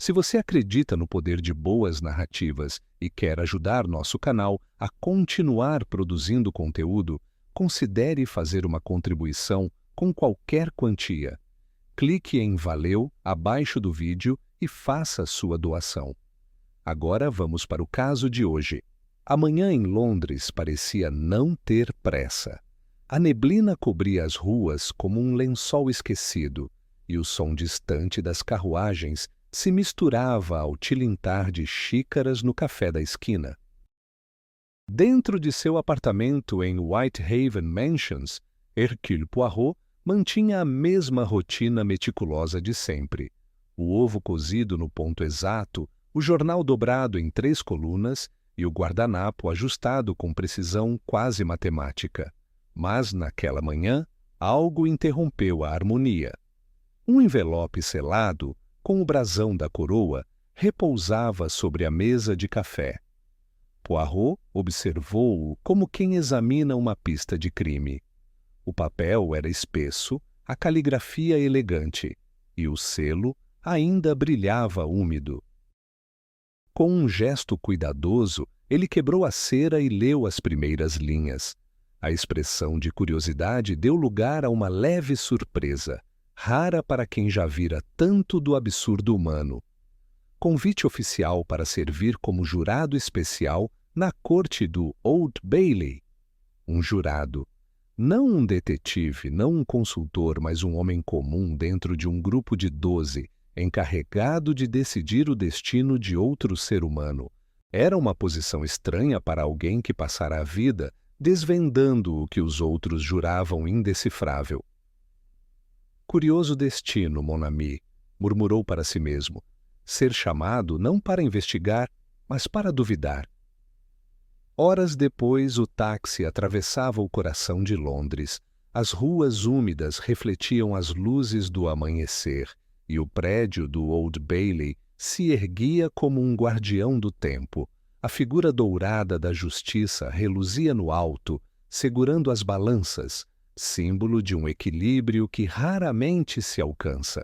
Se você acredita no poder de boas narrativas e quer ajudar nosso canal a continuar produzindo conteúdo, considere fazer uma contribuição com qualquer quantia. Clique em Valeu abaixo do vídeo e faça sua doação. Agora vamos para o caso de hoje. A manhã em Londres parecia não ter pressa. A neblina cobria as ruas como um lençol esquecido, e o som distante das carruagens se misturava ao tilintar de xícaras no café da esquina. Dentro de seu apartamento em Whitehaven Mansions, Hercule Poirot mantinha a mesma rotina meticulosa de sempre. O ovo cozido no ponto exato, o jornal dobrado em 3 colunas e o guardanapo ajustado com precisão quase matemática. Mas, naquela manhã, algo interrompeu a harmonia. Um envelope selado, com o brasão da coroa, repousava sobre a mesa de café. Poirot observou-o como quem examina uma pista de crime. O papel era espesso, a caligrafia elegante, e o selo ainda brilhava úmido. Com um gesto cuidadoso, ele quebrou a cera e leu as primeiras linhas. A expressão de curiosidade deu lugar a uma leve surpresa, rara para quem já vira tanto do absurdo humano. Convite oficial para servir como jurado especial na corte do Old Bailey. Um jurado. Não um detetive, não um consultor, mas um homem comum dentro de um grupo de 12, encarregado de decidir o destino de outro ser humano. Era uma posição estranha para alguém que passara a vida desvendando o que os outros juravam indecifrável. Curioso destino, mon ami, murmurou para si mesmo. Ser chamado não para investigar, mas para duvidar. Horas depois, o táxi atravessava o coração de Londres. As ruas úmidas refletiam as luzes do amanhecer, e o prédio do Old Bailey se erguia como um guardião do tempo. A figura dourada da justiça reluzia no alto, segurando as balanças, símbolo de um equilíbrio que raramente se alcança.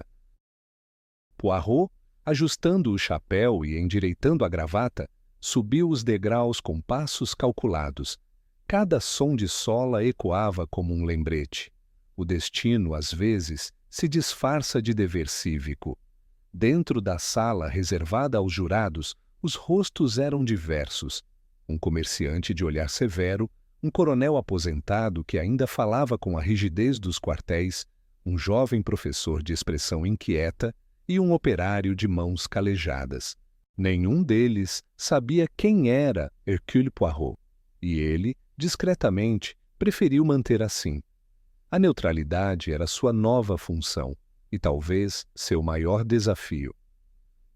Poirot, ajustando o chapéu e endireitando a gravata, subiu os degraus com passos calculados. Cada som de sola ecoava como um lembrete. O destino, às vezes, se disfarça de dever cívico. Dentro da sala reservada aos jurados, os rostos eram diversos. Um comerciante de olhar severo, um coronel aposentado que ainda falava com a rigidez dos quartéis, um jovem professor de expressão inquieta e um operário de mãos calejadas. Nenhum deles sabia quem era Hercule Poirot, e ele, discretamente, preferiu manter assim. A neutralidade era sua nova função, e talvez seu maior desafio.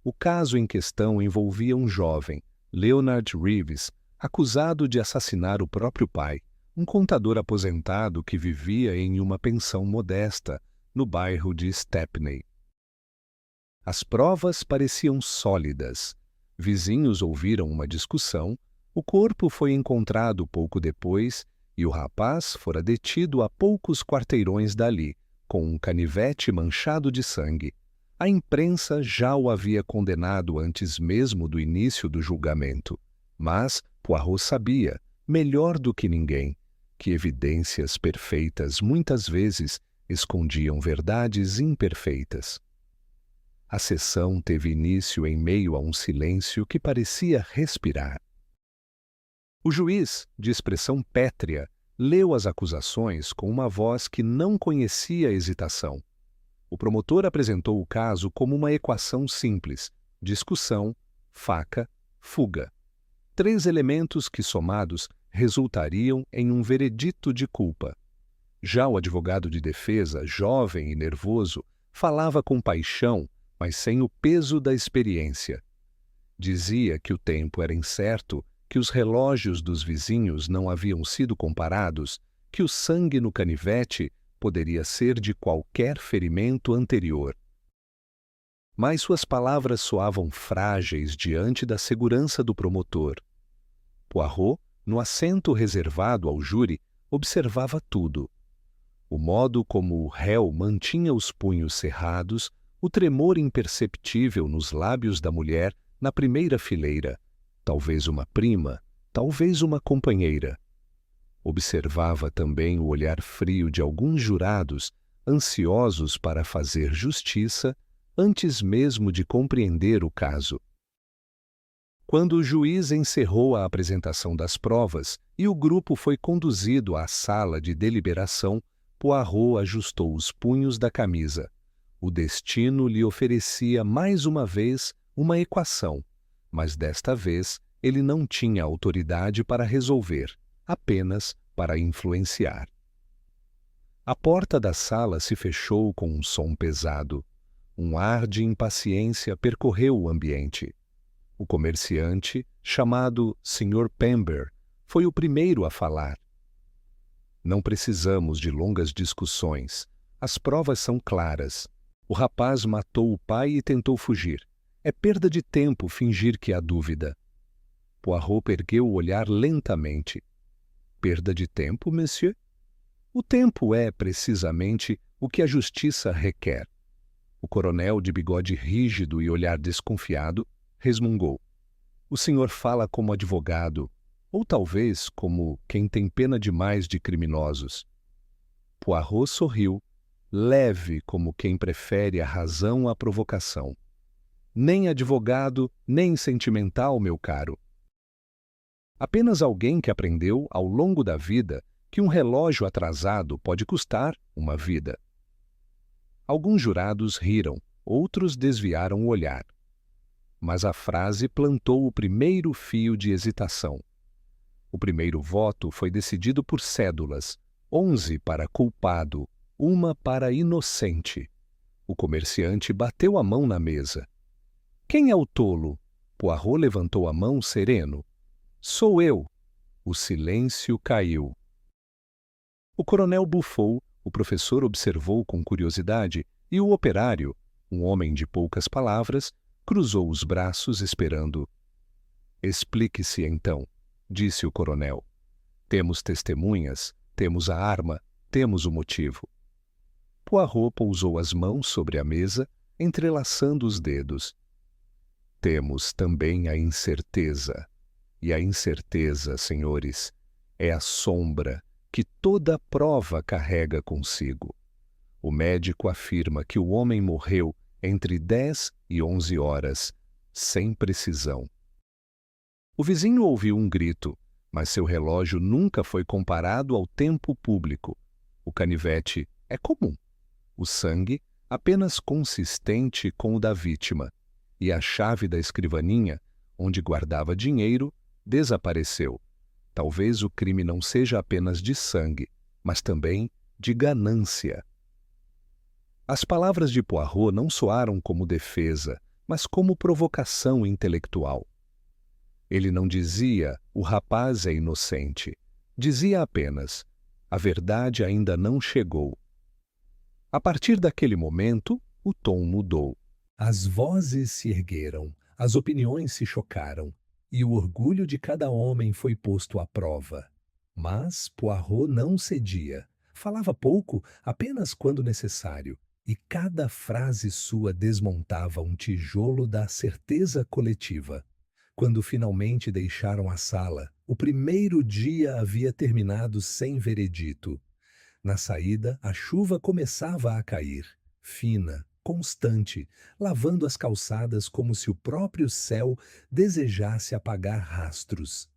O caso em questão envolvia um jovem, Leonard Reeves, acusado de assassinar o próprio pai, um contador aposentado que vivia em uma pensão modesta, no bairro de Stepney. As provas pareciam sólidas. Vizinhos ouviram uma discussão, o corpo foi encontrado pouco depois e o rapaz fora detido a poucos quarteirões dali, com um canivete manchado de sangue. A imprensa já o havia condenado antes mesmo do início do julgamento. Mas Poirot sabia, melhor do que ninguém, que evidências perfeitas muitas vezes escondiam verdades imperfeitas. A sessão teve início em meio a um silêncio que parecia respirar. O juiz, de expressão pétrea, leu as acusações com uma voz que não conhecia hesitação. O promotor apresentou o caso como uma equação simples: discussão, faca, fuga. 3 elementos que, somados, resultariam em um veredito de culpa. Já o advogado de defesa, jovem e nervoso, falava com paixão, mas sem o peso da experiência. Dizia que o tempo era incerto, que os relógios dos vizinhos não haviam sido comparados, que o sangue no canivete poderia ser de qualquer ferimento anterior. Mas suas palavras soavam frágeis diante da segurança do promotor. Poirot, no assento reservado ao júri, observava tudo. O modo como o réu mantinha os punhos cerrados, o tremor imperceptível nos lábios da mulher na primeira fileira, talvez uma prima, talvez uma companheira. Observava também o olhar frio de alguns jurados, ansiosos para fazer justiça antes mesmo de compreender o caso. Quando o juiz encerrou a apresentação das provas e o grupo foi conduzido à sala de deliberação, Poirot ajustou os punhos da camisa. O destino lhe oferecia mais uma vez uma equação, mas desta vez ele não tinha autoridade para resolver, apenas para influenciar. A porta da sala se fechou com um som pesado. Um ar de impaciência percorreu o ambiente. O comerciante, chamado Sr. Pember, foi o primeiro a falar. Não precisamos de longas discussões. As provas são claras. O rapaz matou o pai e tentou fugir. É perda de tempo fingir que há dúvida. Poirot ergueu o olhar lentamente. Perda de tempo, monsieur? O tempo é, precisamente, o que a justiça requer. O coronel, de bigode rígido e olhar desconfiado, resmungou. O senhor fala como advogado, ou talvez como quem tem pena demais de criminosos. Poirot sorriu, leve como quem prefere a razão à provocação. Nem advogado, nem sentimental, meu caro. Apenas alguém que aprendeu, ao longo da vida, que um relógio atrasado pode custar uma vida. Alguns jurados riram, outros desviaram o olhar. Mas a frase plantou o primeiro fio de hesitação. O primeiro voto foi decidido por cédulas, 11 para culpado, 1 para inocente. O comerciante bateu a mão na mesa. Quem é o tolo? Poirot levantou a mão sereno. Sou eu. O silêncio caiu. O coronel bufou, o professor observou com curiosidade e o operário, um homem de poucas palavras, cruzou os braços esperando. Explique-se então, disse o coronel. Temos testemunhas, temos a arma, temos o motivo. Poirot pousou as mãos sobre a mesa, entrelaçando os dedos. Temos também a incerteza. E a incerteza, senhores, é a sombra que toda prova carrega consigo. O médico afirma que o homem morreu entre 10 e 11 horas, sem precisão. O vizinho ouviu um grito, mas seu relógio nunca foi comparado ao tempo público. O canivete é comum. O sangue, apenas consistente com o da vítima. E a chave da escrivaninha, onde guardava dinheiro, desapareceu. Talvez o crime não seja apenas de sangue, mas também de ganância. As palavras de Poirot não soaram como defesa, mas como provocação intelectual. Ele não dizia, o rapaz é inocente. Dizia apenas, a verdade ainda não chegou. A partir daquele momento, o tom mudou. As vozes se ergueram, as opiniões se chocaram, e o orgulho de cada homem foi posto à prova. Mas Poirot não cedia. Falava pouco, apenas quando necessário, e cada frase sua desmontava um tijolo da certeza coletiva. Quando finalmente deixaram a sala, o primeiro dia havia terminado sem veredito. Na saída, a chuva começava a cair, fina, constante, lavando as calçadas como se o próprio céu desejasse apagar rastros.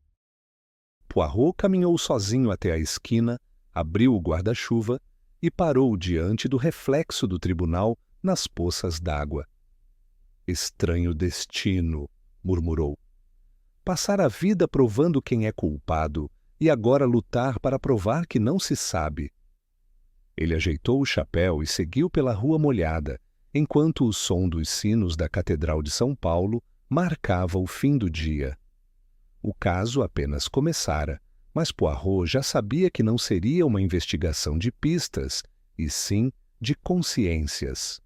Poirot caminhou sozinho até a esquina, abriu o guarda-chuva e parou diante do reflexo do tribunal nas poças d'água. Estranho destino, murmurou. Passar a vida provando quem é culpado e agora lutar para provar que não se sabe. Ele ajeitou o chapéu e seguiu pela rua molhada, enquanto o som dos sinos da Catedral de São Paulo marcava o fim do dia. O caso apenas começara, mas Poirot já sabia que não seria uma investigação de pistas, e sim de consciências.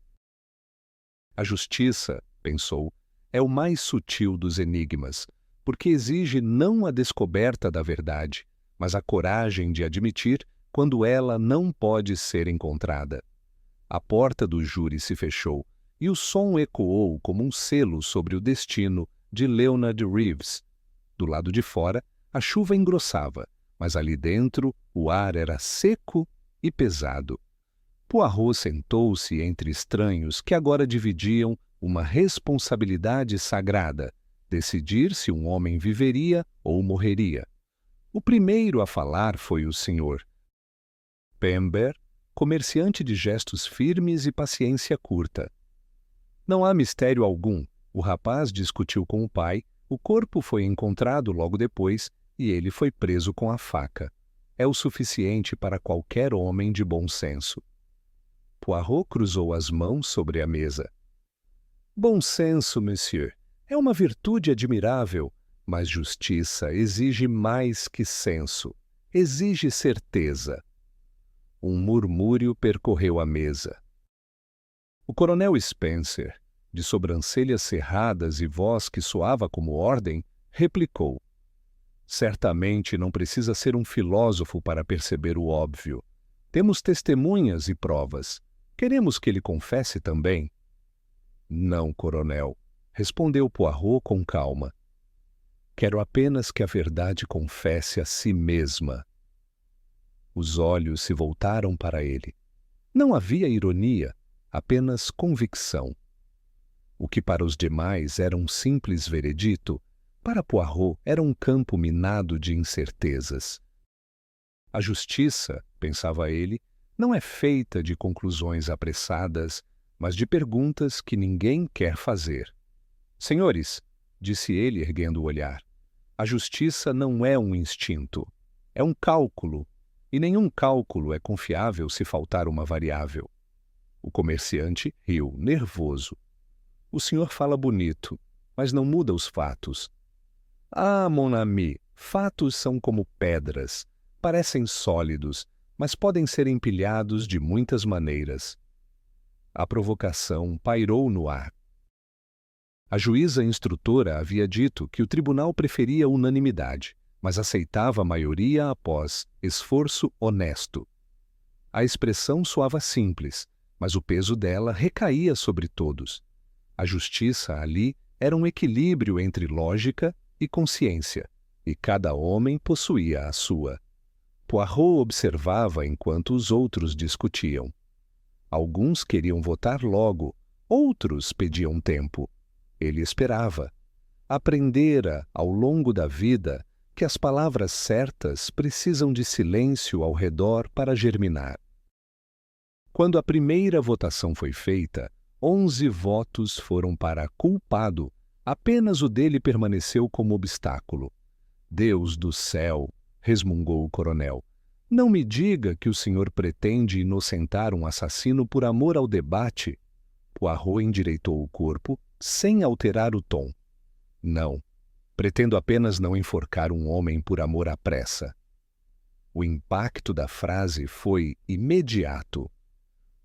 A justiça, pensou, é o mais sutil dos enigmas, porque exige não a descoberta da verdade, mas a coragem de admitir quando ela não pode ser encontrada. A porta do júri se fechou e o som ecoou como um selo sobre o destino de Leonard Reeves. Do lado de fora, a chuva engrossava, mas ali dentro o ar era seco e pesado. Poirot sentou-se entre estranhos que agora dividiam uma responsabilidade sagrada: decidir se um homem viveria ou morreria. O primeiro a falar foi o Sr. Pember, comerciante de gestos firmes e paciência curta. Não há mistério algum. O rapaz discutiu com o pai, o corpo foi encontrado logo depois e ele foi preso com a faca. É o suficiente para qualquer homem de bom senso. Poirot cruzou as mãos sobre a mesa. Bom senso, monsieur, é uma virtude admirável, mas justiça exige mais que senso, exige certeza. Um murmúrio percorreu a mesa. O coronel Spencer, de sobrancelhas cerradas e voz que soava como ordem, replicou: certamente não precisa ser um filósofo para perceber o óbvio. Temos testemunhas e provas. Queremos que ele confesse também? Não, coronel, respondeu Poirot com calma. Quero apenas que a verdade confesse a si mesma. Os olhos se voltaram para ele. Não havia ironia, apenas convicção. O que para os demais era um simples veredito, para Poirot era um campo minado de incertezas. A justiça, pensava ele, não é feita de conclusões apressadas, mas de perguntas que ninguém quer fazer. Senhores, disse ele erguendo o olhar, a justiça não é um instinto, é um cálculo, e nenhum cálculo é confiável se faltar uma variável. O comerciante riu, nervoso. O senhor fala bonito, mas não muda os fatos. Ah, mon ami, fatos são como pedras, parecem sólidos, mas podem ser empilhados de muitas maneiras. A provocação pairou no ar. A juíza instrutora havia dito que o tribunal preferia unanimidade, mas aceitava a maioria após esforço honesto. A expressão soava simples, mas o peso dela recaía sobre todos. A justiça ali era um equilíbrio entre lógica e consciência, e cada homem possuía a sua. Poirot observava enquanto os outros discutiam. Alguns queriam votar logo, outros pediam tempo. Ele esperava. Aprendera, ao longo da vida, que as palavras certas precisam de silêncio ao redor para germinar. Quando a primeira votação foi feita, 11 votos foram para culpado, apenas o dele permaneceu como obstáculo. Deus do céu, resmungou o coronel, não me diga que o senhor pretende inocentar um assassino por amor ao debate. Poirot endireitou o corpo, sem alterar o tom. Não, pretendo apenas não enforcar um homem por amor à pressa. O impacto da frase foi imediato.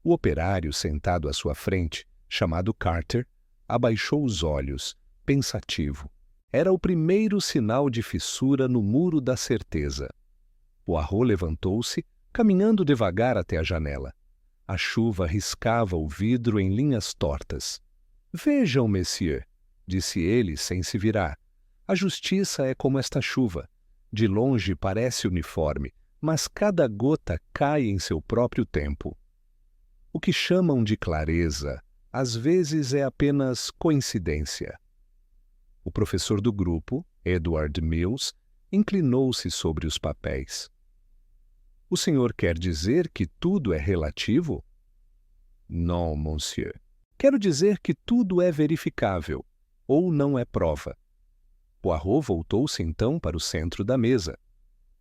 O operário sentado à sua frente, chamado Carter, abaixou os olhos, pensativo. Era o primeiro sinal de fissura no muro da certeza. Poirot levantou-se, caminhando devagar até a janela. A chuva riscava o vidro em linhas tortas. Vejam, monsieur, disse ele sem se virar. A justiça é como esta chuva. De longe parece uniforme, mas cada gota cai em seu próprio tempo. O que chamam de clareza, às vezes é apenas coincidência. O professor do grupo, Edward Mills, inclinou-se sobre os papéis. O senhor quer dizer que tudo é relativo? Non, monsieur. Quero dizer que tudo é verificável, ou não é prova. Poirot voltou-se então para o centro da mesa.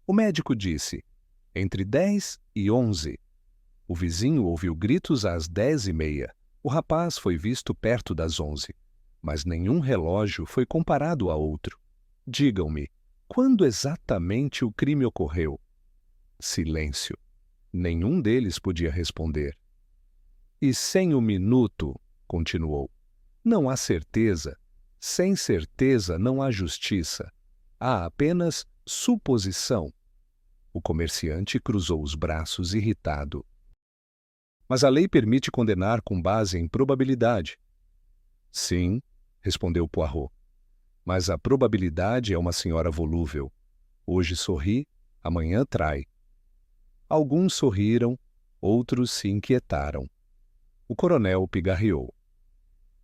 O médico disse, entre 10 e 11. O vizinho ouviu gritos às 10:30. O rapaz foi visto perto das 11. Mas nenhum relógio foi comparado a outro. Digam-me, quando exatamente o crime ocorreu? Silêncio. Nenhum deles podia responder. E sem o minuto, continuou, não há certeza. Sem certeza não há justiça. Há apenas suposição. O comerciante cruzou os braços irritado. Mas a lei permite condenar com base em probabilidade. Sim, respondeu Poirot. Mas a probabilidade é uma senhora volúvel. Hoje sorri, amanhã trai. Alguns sorriram, outros se inquietaram. O coronel pigarreou.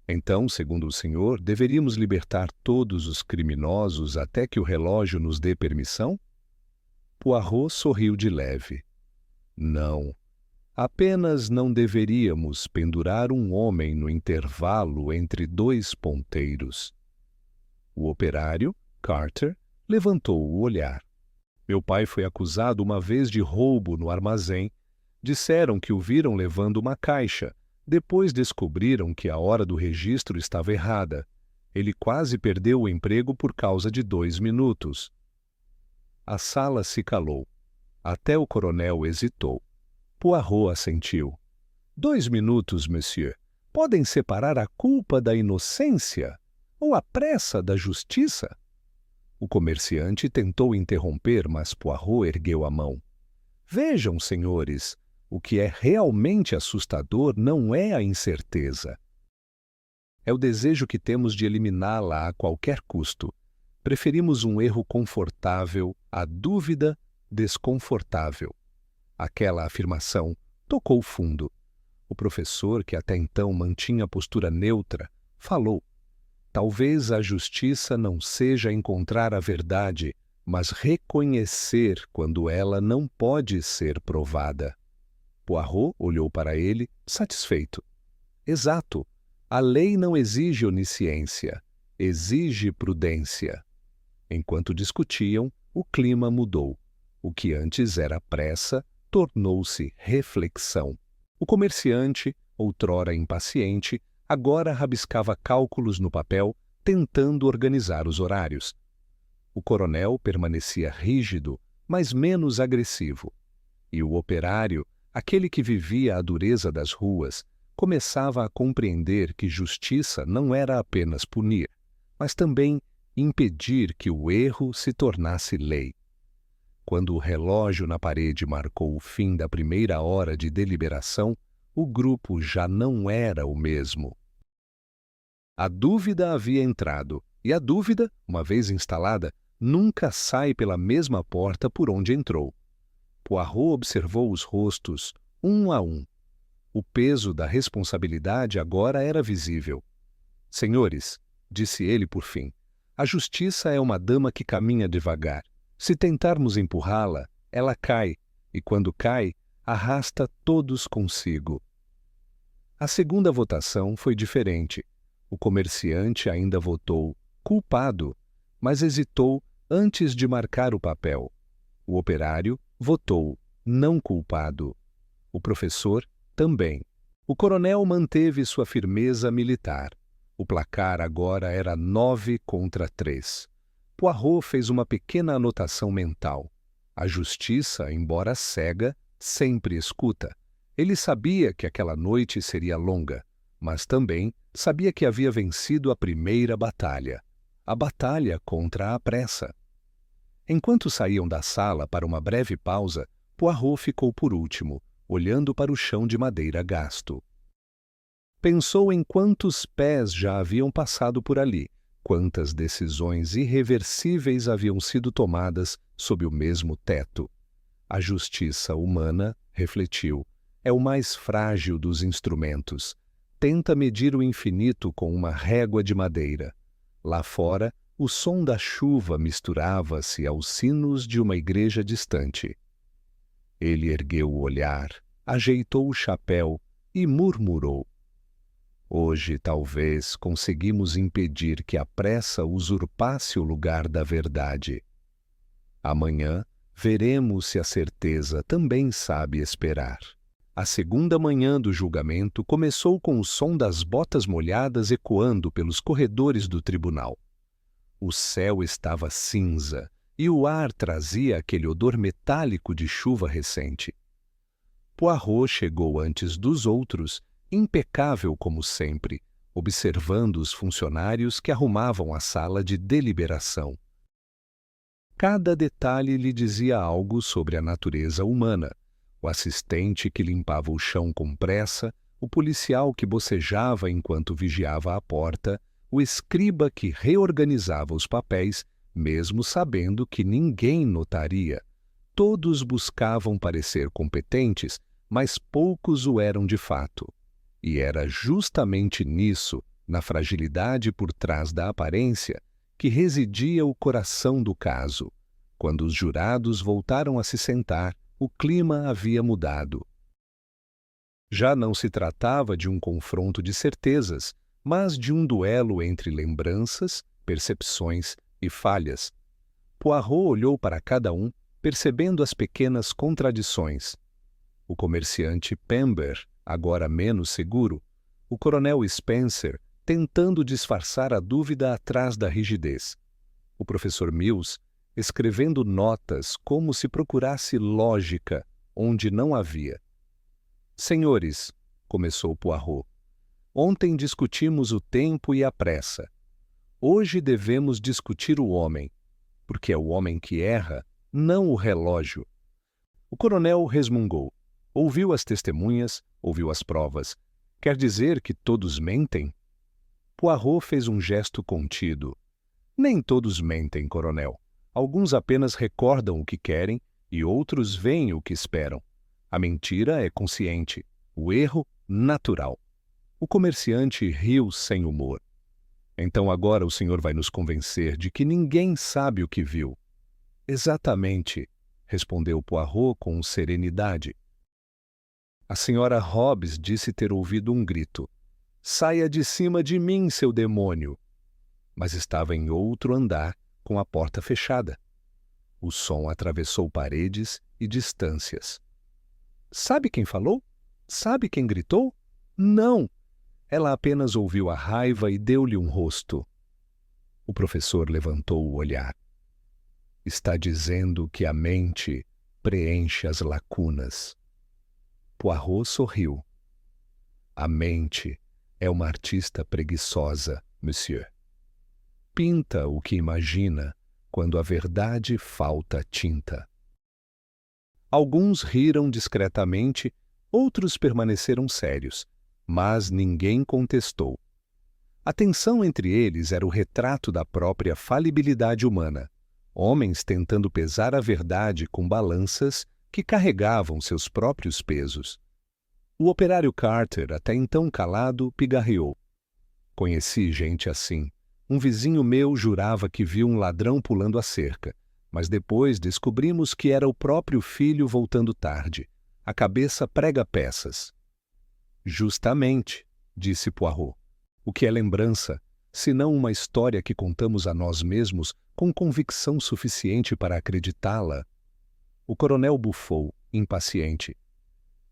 Então, segundo o senhor, deveríamos libertar todos os criminosos até que o relógio nos dê permissão? Poirot sorriu de leve. Não. Apenas não deveríamos pendurar um homem no intervalo entre dois ponteiros. O operário, Carter, levantou o olhar. Meu pai foi acusado uma vez de roubo no armazém. Disseram que o viram levando uma caixa. Depois descobriram que a hora do registro estava errada. Ele quase perdeu o emprego por causa de 2 minutos. A sala se calou. Até o coronel hesitou. Poirot assentiu. 2 minutos, monsieur. Podem separar a culpa da inocência ou a pressa da justiça? O comerciante tentou interromper, mas Poirot ergueu a mão. Vejam, senhores, o que é realmente assustador não é a incerteza. É o desejo que temos de eliminá-la a qualquer custo. Preferimos um erro confortável à dúvida desconfortável. Aquela afirmação tocou fundo. O professor, que até então mantinha postura neutra, falou. Talvez a justiça não seja encontrar a verdade, mas reconhecer quando ela não pode ser provada. Poirot olhou para ele, satisfeito. Exato. A lei não exige onisciência, exige prudência. Enquanto discutiam, o clima mudou. O que antes era pressa, tornou-se reflexão. O comerciante, outrora impaciente, agora rabiscava cálculos no papel, tentando organizar os horários. O coronel permanecia rígido, mas menos agressivo. E o operário, aquele que vivia a dureza das ruas, começava a compreender que justiça não era apenas punir, mas também impedir que o erro se tornasse lei. Quando o relógio na parede marcou o fim da primeira hora de deliberação, o grupo já não era o mesmo. A dúvida havia entrado, e a dúvida, uma vez instalada, nunca sai pela mesma porta por onde entrou. Poirot observou os rostos, um a um. O peso da responsabilidade agora era visível. Senhores, disse ele por fim, a justiça é uma dama que caminha devagar. Se tentarmos empurrá-la, ela cai, e quando cai, arrasta todos consigo. A segunda votação foi diferente. O comerciante ainda votou culpado, mas hesitou antes de marcar o papel. O operário votou não culpado. O professor também. O coronel manteve sua firmeza militar. O placar agora era 9-3. Poirot fez uma pequena anotação mental. A justiça, embora cega, sempre escuta. Ele sabia que aquela noite seria longa, mas também sabia que havia vencido a primeira batalha, a batalha contra a pressa. Enquanto saíam da sala para uma breve pausa, Poirot ficou por último, olhando para o chão de madeira gasto. Pensou em quantos pés já haviam passado por ali, quantas decisões irreversíveis haviam sido tomadas sob o mesmo teto. A justiça humana, refletiu, é o mais frágil dos instrumentos. Tenta medir o infinito com uma régua de madeira. Lá fora, o som da chuva misturava-se aos sinos de uma igreja distante. Ele ergueu o olhar, ajeitou o chapéu e murmurou. Hoje, talvez, conseguimos impedir que a pressa usurpasse o lugar da verdade. Amanhã, veremos se a certeza também sabe esperar. A segunda manhã do julgamento começou com o som das botas molhadas ecoando pelos corredores do tribunal. O céu estava cinza e o ar trazia aquele odor metálico de chuva recente. Poirot chegou antes dos outros, impecável como sempre, observando os funcionários que arrumavam a sala de deliberação. Cada detalhe lhe dizia algo sobre a natureza humana. O assistente que limpava o chão com pressa, o policial que bocejava enquanto vigiava a porta, o escriba que reorganizava os papéis, mesmo sabendo que ninguém notaria. Todos buscavam parecer competentes, mas poucos o eram de fato. E era justamente nisso, na fragilidade por trás da aparência, que residia o coração do caso. Quando os jurados voltaram a se sentar, o clima havia mudado. Já não se tratava de um confronto de certezas, mas de um duelo entre lembranças, percepções e falhas. Poirot olhou para cada um, percebendo as pequenas contradições. O comerciante Pember, agora menos seguro, o coronel Spencer, tentando disfarçar a dúvida atrás da rigidez. O professor Mills, escrevendo notas como se procurasse lógica onde não havia. Senhores, começou Poirot, ontem discutimos o tempo e a pressa. Hoje devemos discutir o homem, porque é o homem que erra, não o relógio. O coronel resmungou. Ouviu as testemunhas, ouviu as provas. Quer dizer que todos mentem? Poirot fez um gesto contido. Nem todos mentem, coronel. Alguns apenas recordam o que querem e outros veem o que esperam. A mentira é consciente, o erro, natural. O comerciante riu sem humor. Então agora o senhor vai nos convencer de que ninguém sabe o que viu. Exatamente, respondeu Poirot com serenidade. A senhora Hobbs disse ter ouvido um grito. Saia de cima de mim, seu demônio! Mas estava em outro andar, com a porta fechada. O som atravessou paredes e distâncias. Sabe quem falou? Sabe quem gritou? Não! Ela apenas ouviu a raiva e deu-lhe um rosto. O professor levantou o olhar. Está dizendo que a mente preenche as lacunas. Poirot sorriu. A mente é uma artista preguiçosa, monsieur. Pinta o que imagina quando a verdade falta tinta. Alguns riram discretamente, outros permaneceram sérios, mas ninguém contestou. A tensão entre eles era o retrato da própria falibilidade humana, homens tentando pesar a verdade com balanças que carregavam seus próprios pesos. O operário Carter, até então calado, pigarreou. Conheci gente assim. Um vizinho meu jurava que viu um ladrão pulando a cerca, mas depois descobrimos que era o próprio filho voltando tarde. A cabeça prega peças. Justamente, disse Poirot. O que é lembrança, senão uma história que contamos a nós mesmos com convicção suficiente para acreditá-la? O coronel bufou, impaciente.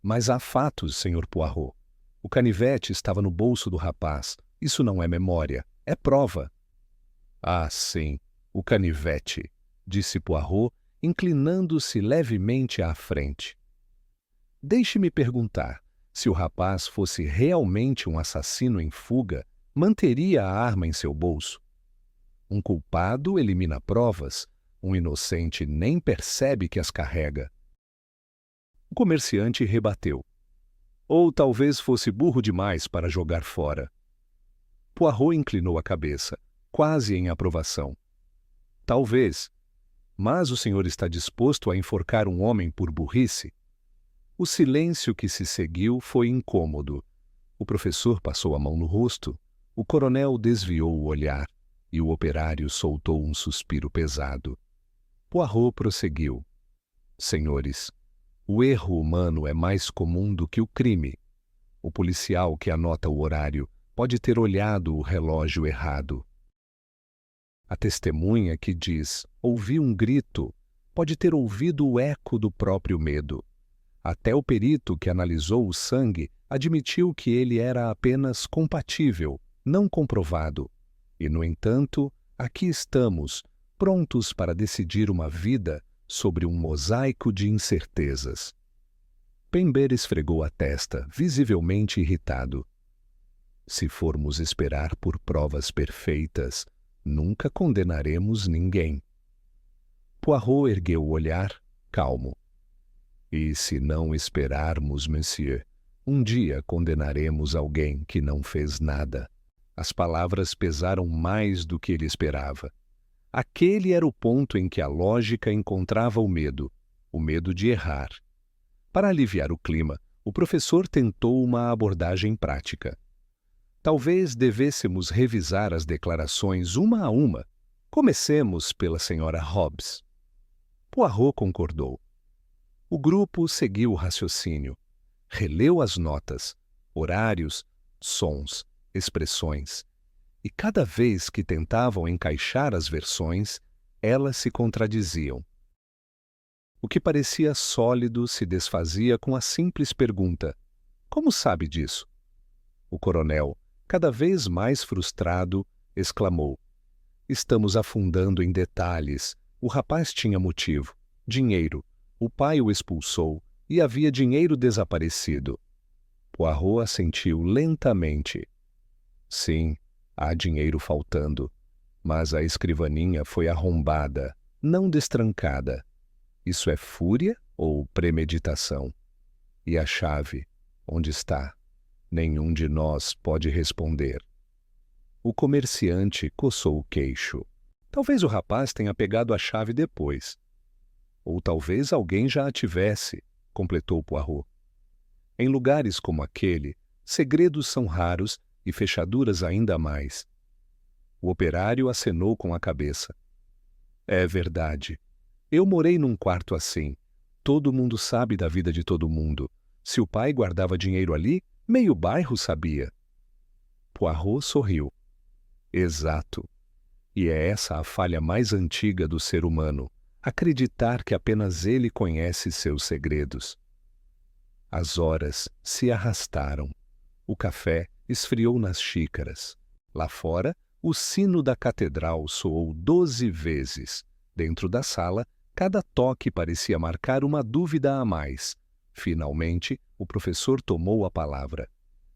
Mas há fatos, Sr. Poirot. O canivete estava no bolso do rapaz. Isso não é memória, é prova. Ah, sim, o canivete, disse Poirot, inclinando-se levemente à frente. Deixe-me perguntar, se o rapaz fosse realmente um assassino em fuga, manteria a arma em seu bolso? Um culpado elimina provas, um inocente nem percebe que as carrega. O comerciante rebateu. Ou talvez fosse burro demais para jogar fora. Poirot inclinou a cabeça, quase em aprovação. Talvez. Mas o senhor está disposto a enforcar um homem por burrice? O silêncio que se seguiu foi incômodo. O professor passou a mão no rosto, o coronel desviou o olhar e o operário soltou um suspiro pesado. Poirot prosseguiu. Senhores, o erro humano é mais comum do que o crime. O policial que anota o horário pode ter olhado o relógio errado. A testemunha que diz ouvi um grito pode ter ouvido o eco do próprio medo. Até o perito que analisou o sangue admitiu que ele era apenas compatível, não comprovado. E, no entanto, aqui estamos, prontos para decidir uma vida sobre um mosaico de incertezas. Pember esfregou a testa, visivelmente irritado. Se formos esperar por provas perfeitas, nunca condenaremos ninguém. Poirot ergueu o olhar, calmo. E se não esperarmos, monsieur, Um dia condenaremos alguém que não fez nada. As palavras pesaram mais do que ele esperava. Aquele era o ponto em que a lógica encontrava o medo de errar. Para aliviar o clima, o professor tentou uma abordagem prática. Talvez devêssemos revisar as declarações uma a uma. Comecemos pela senhora Hobbs. Poirot concordou. O grupo seguiu o raciocínio. Releu as notas, horários, sons, expressões. E cada vez que tentavam encaixar as versões, elas se contradiziam. O que parecia sólido se desfazia com a simples pergunta: como sabe disso? O coronel, cada vez mais frustrado, exclamou: estamos afundando em detalhes. O rapaz tinha motivo. Dinheiro. O pai o expulsou e havia dinheiro desaparecido. Poirot assentiu lentamente. Sim, há dinheiro faltando, mas a escrivaninha foi arrombada, não destrancada. Isso é fúria ou premeditação? E a chave, onde está? Nenhum de nós pode responder. O comerciante coçou o queixo. Talvez o rapaz tenha pegado a chave depois. Ou talvez alguém já a tivesse, completou Poirot. Em lugares como aquele, segredos são raros e fechaduras ainda mais. O operário acenou com a cabeça. É verdade. Eu morei num quarto assim. Todo mundo sabe da vida de todo mundo. Se o pai guardava dinheiro ali, meio bairro sabia. Poirot sorriu. Exato. E é essa a falha mais antiga do ser humano, acreditar que apenas ele conhece seus segredos. As horas se arrastaram. O café esfriou nas xícaras. Lá fora, o sino da catedral soou 12 vezes. Dentro da sala, cada toque parecia marcar uma dúvida a mais. Finalmente, o professor tomou a palavra.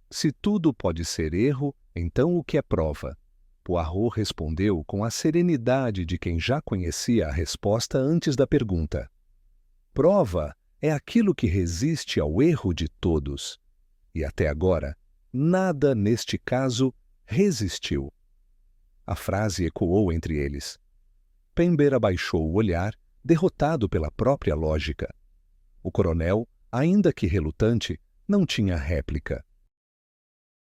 Se tudo pode ser erro, então o que é prova? Poirot respondeu com a serenidade de quem já conhecia a resposta antes da pergunta. Prova é aquilo que resiste ao erro de todos. E até agora, nada neste caso resistiu. A frase ecoou entre eles. Pember abaixou o olhar, derrotado pela própria lógica. O coronel, ainda que relutante, não tinha réplica.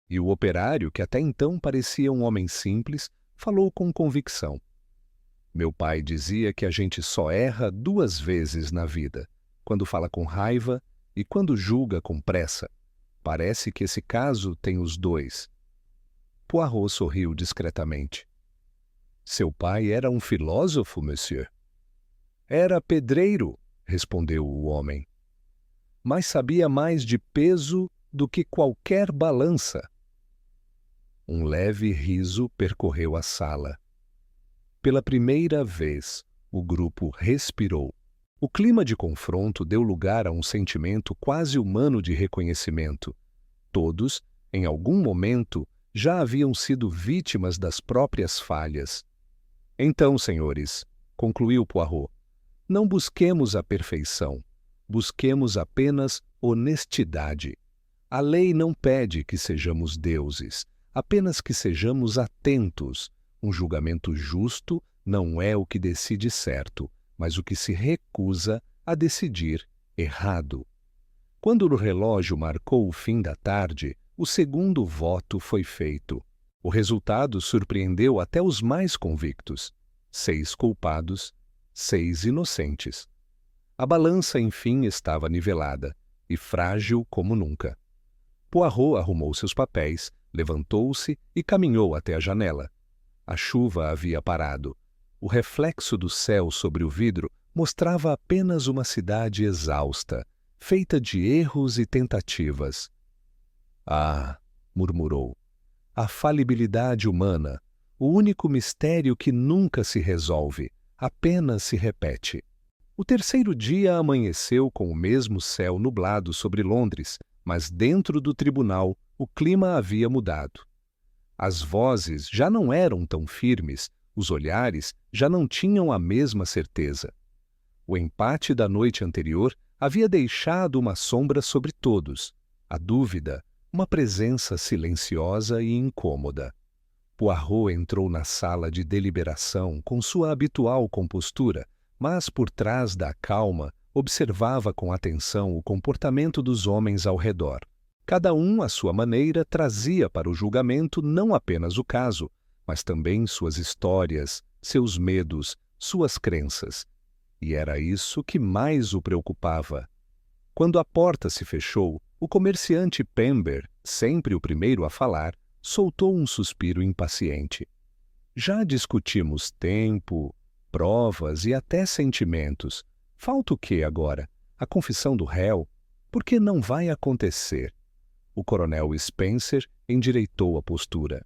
E o operário, que até então parecia um homem simples, falou com convicção. Meu pai dizia que a gente só erra 2 vezes na vida, quando fala com raiva e quando julga com pressa. Parece que esse caso tem os 2. Poirot sorriu discretamente. Seu pai era um filósofo, monsieur? Era pedreiro, respondeu o homem. Mas sabia mais de peso do que qualquer balança. Um leve riso percorreu a sala. Pela primeira vez, o grupo respirou. O clima de confronto deu lugar a um sentimento quase humano de reconhecimento. Todos, em algum momento, já haviam sido vítimas das próprias falhas. Então, senhores, concluiu Poirot, não busquemos a perfeição, busquemos apenas honestidade. A lei não pede que sejamos deuses, apenas que sejamos atentos. Um julgamento justo não é o que decide certo, mas o que se recusa a decidir errado. Quando o relógio marcou o fim da tarde, o segundo voto foi feito. O resultado surpreendeu até os mais convictos. 6 culpados, 6 inocentes. A balança, enfim, estava nivelada, e frágil como nunca. Poirot arrumou seus papéis, levantou-se e caminhou até a janela. A chuva havia parado. O reflexo do céu sobre o vidro mostrava apenas uma cidade exausta, feita de erros e tentativas. Ah, murmurou, a falibilidade humana, o único mistério que nunca se resolve, apenas se repete. O terceiro dia amanheceu com o mesmo céu nublado sobre Londres, mas dentro do tribunal o clima havia mudado. As vozes já não eram tão firmes, os olhares já não tinham a mesma certeza. O empate da noite anterior havia deixado uma sombra sobre todos. a dúvida, uma presença silenciosa e incômoda. Poirot entrou na sala de deliberação com sua habitual compostura, mas por trás da calma observava com atenção o comportamento dos homens ao redor. Cada um, à sua maneira, trazia para o julgamento não apenas o caso, mas também suas histórias, seus medos, suas crenças. E era isso que mais o preocupava. Quando a porta se fechou, o comerciante Pember, sempre o primeiro a falar, soltou um suspiro impaciente. Já discutimos tempo, provas e até sentimentos. Falta o quê agora? A confissão do réu? Por que não vai acontecer? O coronel Spencer endireitou a postura.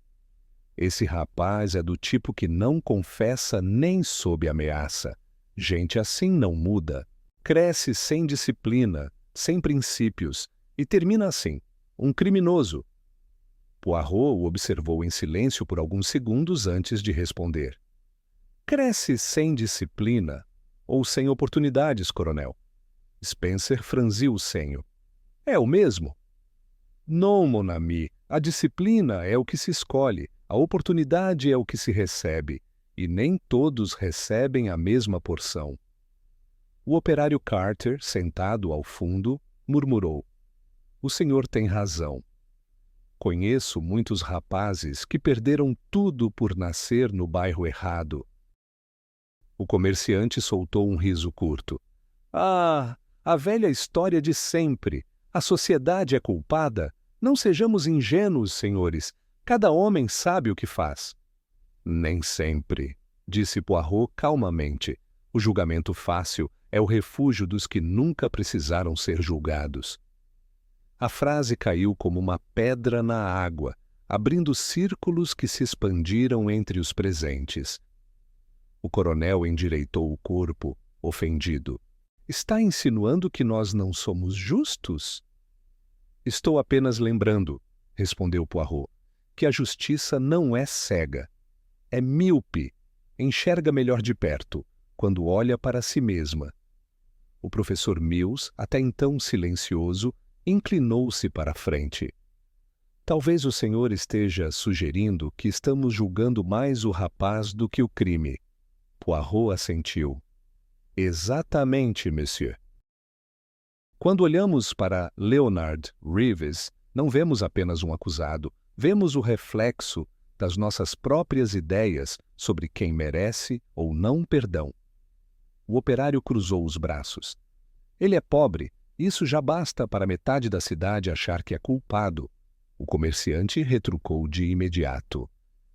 Esse rapaz é do tipo que não confessa nem sob ameaça. Gente assim não muda. Cresce sem disciplina, sem princípios, e termina assim, um criminoso. Poirot o observou em silêncio por alguns segundos antes de responder. Cresce sem disciplina ou sem oportunidades, coronel? Spencer franziu o senho. É o mesmo? Non, mon ami, a disciplina é o que se escolhe, a oportunidade é o que se recebe, e nem todos recebem a mesma porção. O operário Carter, sentado ao fundo, murmurou. O senhor tem razão. Conheço muitos rapazes que perderam tudo por nascer no bairro errado. O comerciante soltou um riso curto. Ah, a velha história de sempre. A sociedade é culpada? Não sejamos ingênuos, senhores. Cada homem sabe o que faz. Nem sempre, disse Poirot calmamente. O julgamento fácil é o refúgio dos que nunca precisaram ser julgados. A frase caiu como uma pedra na água, abrindo círculos que se expandiram entre os presentes. O coronel endireitou o corpo, ofendido. Está insinuando que nós não somos justos? Estou apenas lembrando, respondeu Poirot, que a justiça não é cega. É míope, enxerga melhor de perto, quando olha para si mesma. O professor Mills, até então silencioso, inclinou-se para a frente. Talvez o senhor esteja sugerindo que estamos julgando mais o rapaz do que o crime. Poirot assentiu. Exatamente, monsieur. Quando olhamos para Leonard Reeves, não vemos apenas um acusado, vemos o reflexo das nossas próprias ideias sobre quem merece ou não perdão. O operário cruzou os braços. Ele é pobre, isso já basta para metade da cidade achar que é culpado. O comerciante retrucou de imediato.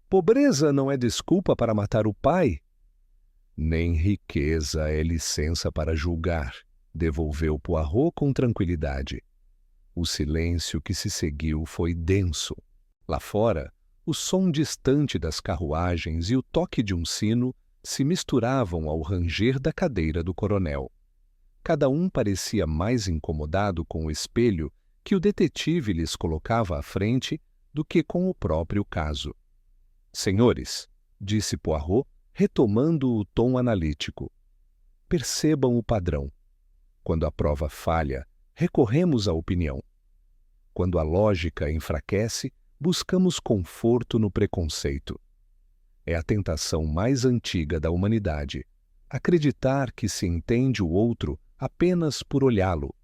Pobreza não é desculpa para matar o pai? Nem riqueza é licença para julgar, devolveu Poirot com tranquilidade. O silêncio que se seguiu foi denso. Lá fora, o som distante das carruagens e o toque de um sino se misturavam ao ranger da cadeira do coronel. Cada um parecia mais incomodado com o espelho que o detetive lhes colocava à frente do que com o próprio caso. Senhores, disse Poirot, retomando o tom analítico, percebam o padrão. Quando a prova falha, recorremos à opinião. Quando a lógica enfraquece, buscamos conforto no preconceito. É a tentação mais antiga da humanidade, acreditar que se entende o outro apenas por olhá-lo.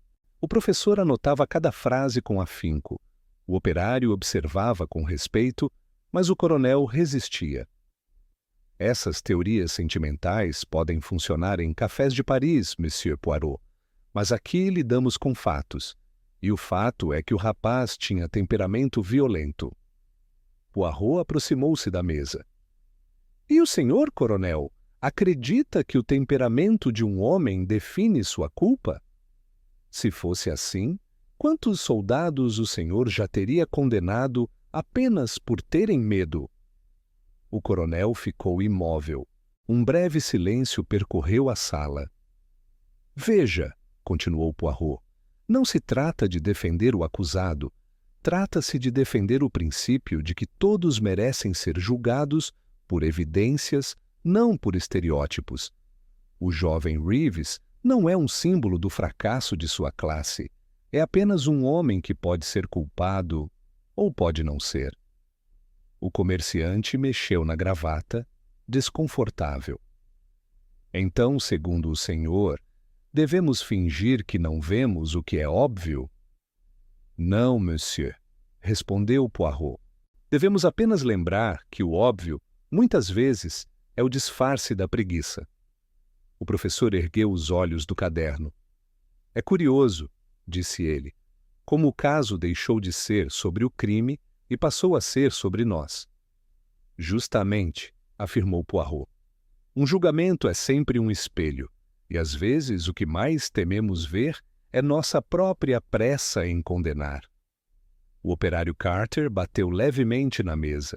O professor anotava cada frase com afinco. O operário observava com respeito, mas o coronel resistia. Essas teorias sentimentais podem funcionar em cafés de Paris, Monsieur Poirot, mas aqui lidamos com fatos. E o fato é que o rapaz tinha temperamento violento. Poirot aproximou-se da mesa. E o senhor, coronel, acredita que o temperamento de um homem define sua culpa? Se fosse assim, quantos soldados o senhor já teria condenado apenas por terem medo? O coronel ficou imóvel. Um breve silêncio percorreu a sala. Veja, continuou Poirot, não se trata de defender o acusado, trata-se de defender o princípio de que todos merecem ser julgados por evidências, não por estereótipos. O jovem Reeves não é um símbolo do fracasso de sua classe. É apenas um homem que pode ser culpado ou pode não ser. O comerciante mexeu na gravata, desconfortável. Então, segundo o senhor, devemos fingir que não vemos o que é óbvio? Não, monsieur, respondeu Poirot. Devemos apenas lembrar que o óbvio, muitas vezes, é o disfarce da preguiça. O professor ergueu os olhos do caderno. É curioso, disse ele, como o caso deixou de ser sobre o crime e passou a ser sobre nós. Justamente, afirmou Poirot. Um julgamento é sempre um espelho, e às vezes o que mais tememos ver é nossa própria pressa em condenar. O operário Carter bateu levemente na mesa.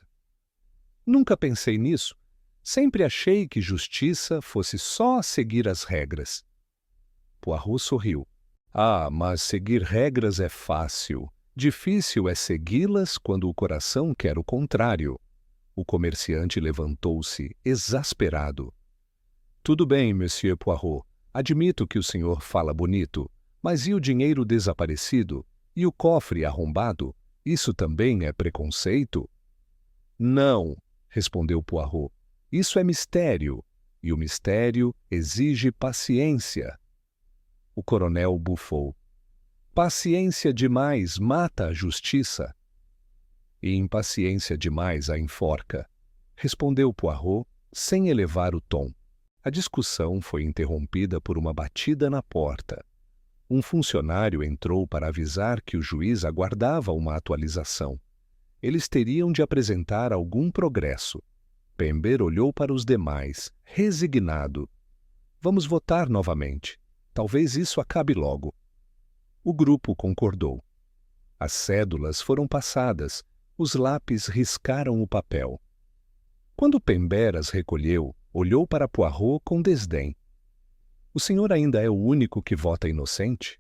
Nunca pensei nisso. Sempre achei que justiça fosse só seguir as regras. Poirot sorriu. Ah, mas seguir regras é fácil. Difícil é segui-las quando o coração quer o contrário. O comerciante levantou-se, exasperado. Tudo bem, Monsieur Poirot. Admito que o senhor fala bonito, mas e o dinheiro desaparecido? E o cofre arrombado? Isso também é preconceito? Não, respondeu Poirot. Isso é mistério, e o mistério exige paciência. O coronel bufou. Paciência demais mata a justiça. E impaciência demais a enforca, respondeu Poirot, sem elevar o tom. A discussão foi interrompida por uma batida na porta. Um funcionário entrou para avisar que o juiz aguardava uma atualização. Eles teriam de apresentar algum progresso. Pember olhou para os demais, resignado. Vamos votar novamente. Talvez isso acabe logo. O grupo concordou. As cédulas foram passadas, os lápis riscaram o papel. Quando Pember as recolheu, olhou para Poirot com desdém. O senhor ainda é o único que vota inocente?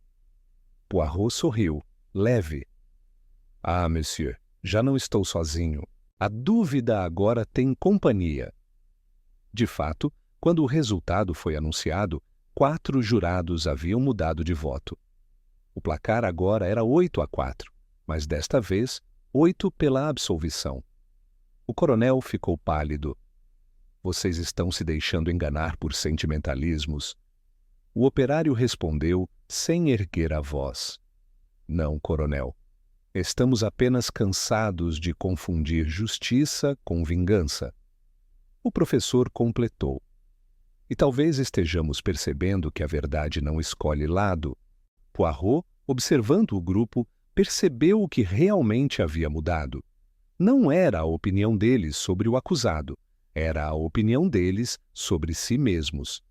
Poirot sorriu, leve. Ah, monsieur, já não estou sozinho. A dúvida agora tem companhia. De fato, quando o resultado foi anunciado, 4 jurados haviam mudado de voto. O placar agora era 8-4, mas desta vez 8 pela absolvição. O coronel ficou pálido. Vocês estão se deixando enganar por sentimentalismos. O operário respondeu sem erguer a voz. Não, coronel. Estamos apenas cansados de confundir justiça com vingança. O professor completou. E talvez estejamos percebendo que a verdade não escolhe lado. Poirot, observando o grupo, percebeu o que realmente havia mudado. Não era a opinião deles sobre o acusado, era a opinião deles sobre si mesmos.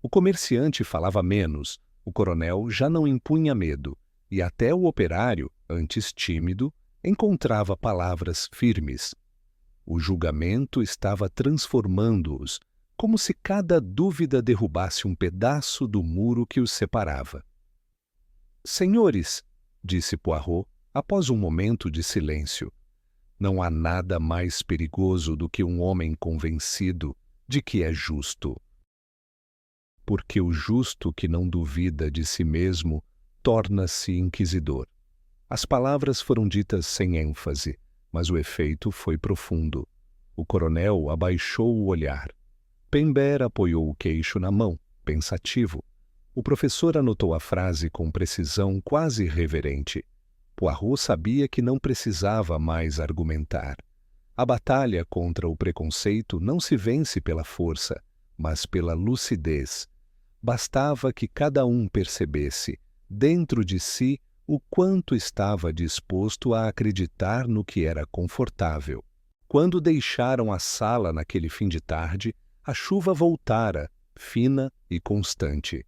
O comerciante falava menos, o coronel já não impunha medo, e até o operário, antes tímido, encontrava palavras firmes. O julgamento estava transformando-os, como se cada dúvida derrubasse um pedaço do muro que os separava. Senhores, disse Poirot, após um momento de silêncio, não há nada mais perigoso do que um homem convencido de que é justo. Porque o justo que não duvida de si mesmo torna-se inquisidor. As palavras foram ditas sem ênfase, mas o efeito foi profundo. O coronel abaixou o olhar. Pember apoiou o queixo na mão, pensativo. O professor anotou a frase com precisão quase reverente. Poirot sabia que não precisava mais argumentar. A batalha contra o preconceito não se vence pela força, mas pela lucidez. Bastava que cada um percebesse, dentro de si, o quanto estava disposto a acreditar no que era confortável. Quando deixaram a sala naquele fim de tarde, a chuva voltara, fina e constante.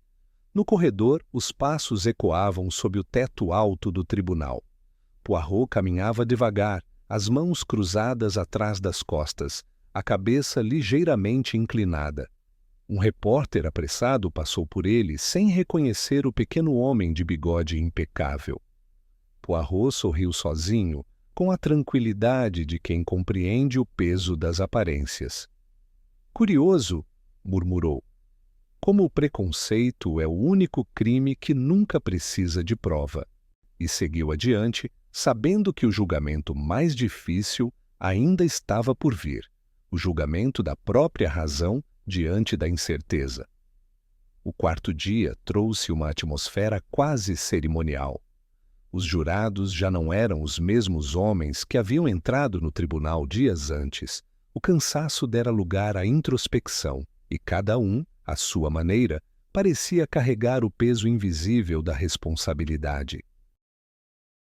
No corredor, os passos ecoavam sob o teto alto do tribunal. Poirot caminhava devagar, as mãos cruzadas atrás das costas, a cabeça ligeiramente inclinada. Um repórter apressado passou por ele sem reconhecer o pequeno homem de bigode impecável. Poirot sorriu sozinho, com a tranquilidade de quem compreende o peso das aparências. Curioso, murmurou. Como o preconceito é o único crime que nunca precisa de prova. e seguiu adiante, sabendo que o julgamento mais difícil ainda estava por vir, o julgamento da própria razão diante da incerteza. O quarto dia trouxe uma atmosfera quase cerimonial. Os jurados já não eram os mesmos homens que haviam entrado no tribunal dias antes. O cansaço dera lugar à introspecção, e cada um, à sua maneira, parecia carregar o peso invisível da responsabilidade.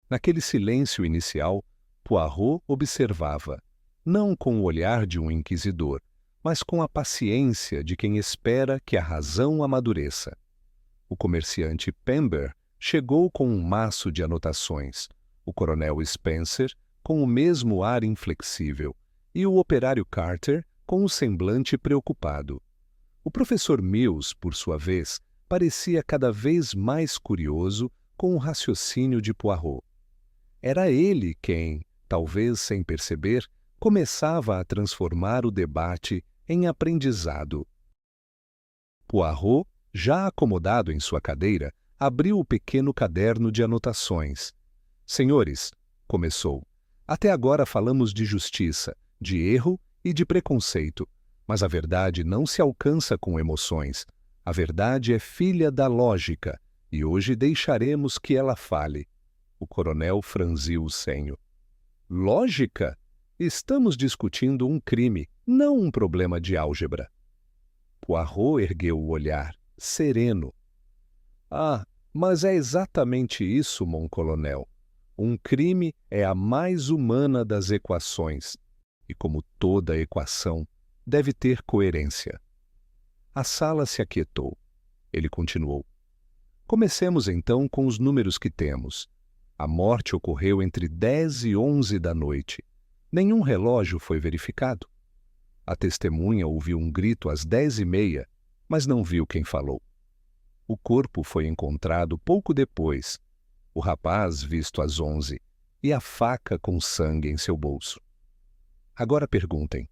Naquele silêncio inicial, Poirot observava, não com o olhar de um inquisidor, mas com a paciência de quem espera que a razão amadureça. O comerciante Pember chegou com um maço de anotações, o coronel Spencer com o mesmo ar inflexível e o operário Carter com o semblante preocupado. O professor Mills, por sua vez, parecia cada vez mais curioso com o raciocínio de Poirot. Era ele quem, talvez sem perceber, começava a transformar o debate em aprendizado. Poirot, já acomodado em sua cadeira, abriu o pequeno caderno de anotações. Senhores, começou, até agora falamos de justiça, de erro e de preconceito, mas a verdade não se alcança com emoções. A verdade é filha da lógica, e hoje deixaremos que ela fale. O coronel franziu o senho. Lógica? Estamos discutindo um crime, não um problema de álgebra. Poirot ergueu o olhar, sereno. Ah, mas é exatamente isso, mon coronel. Um crime é a mais humana das equações, e como toda equação, deve ter coerência. A sala se aquietou. Ele continuou. Comecemos então com os números que temos. A morte ocorreu entre 10 e 11 da noite. Nenhum relógio foi verificado. A testemunha ouviu um grito às 10h30, mas não viu quem falou. O corpo foi encontrado pouco depois, o rapaz visto às 11, e a faca com sangue em seu bolso. Agora perguntem,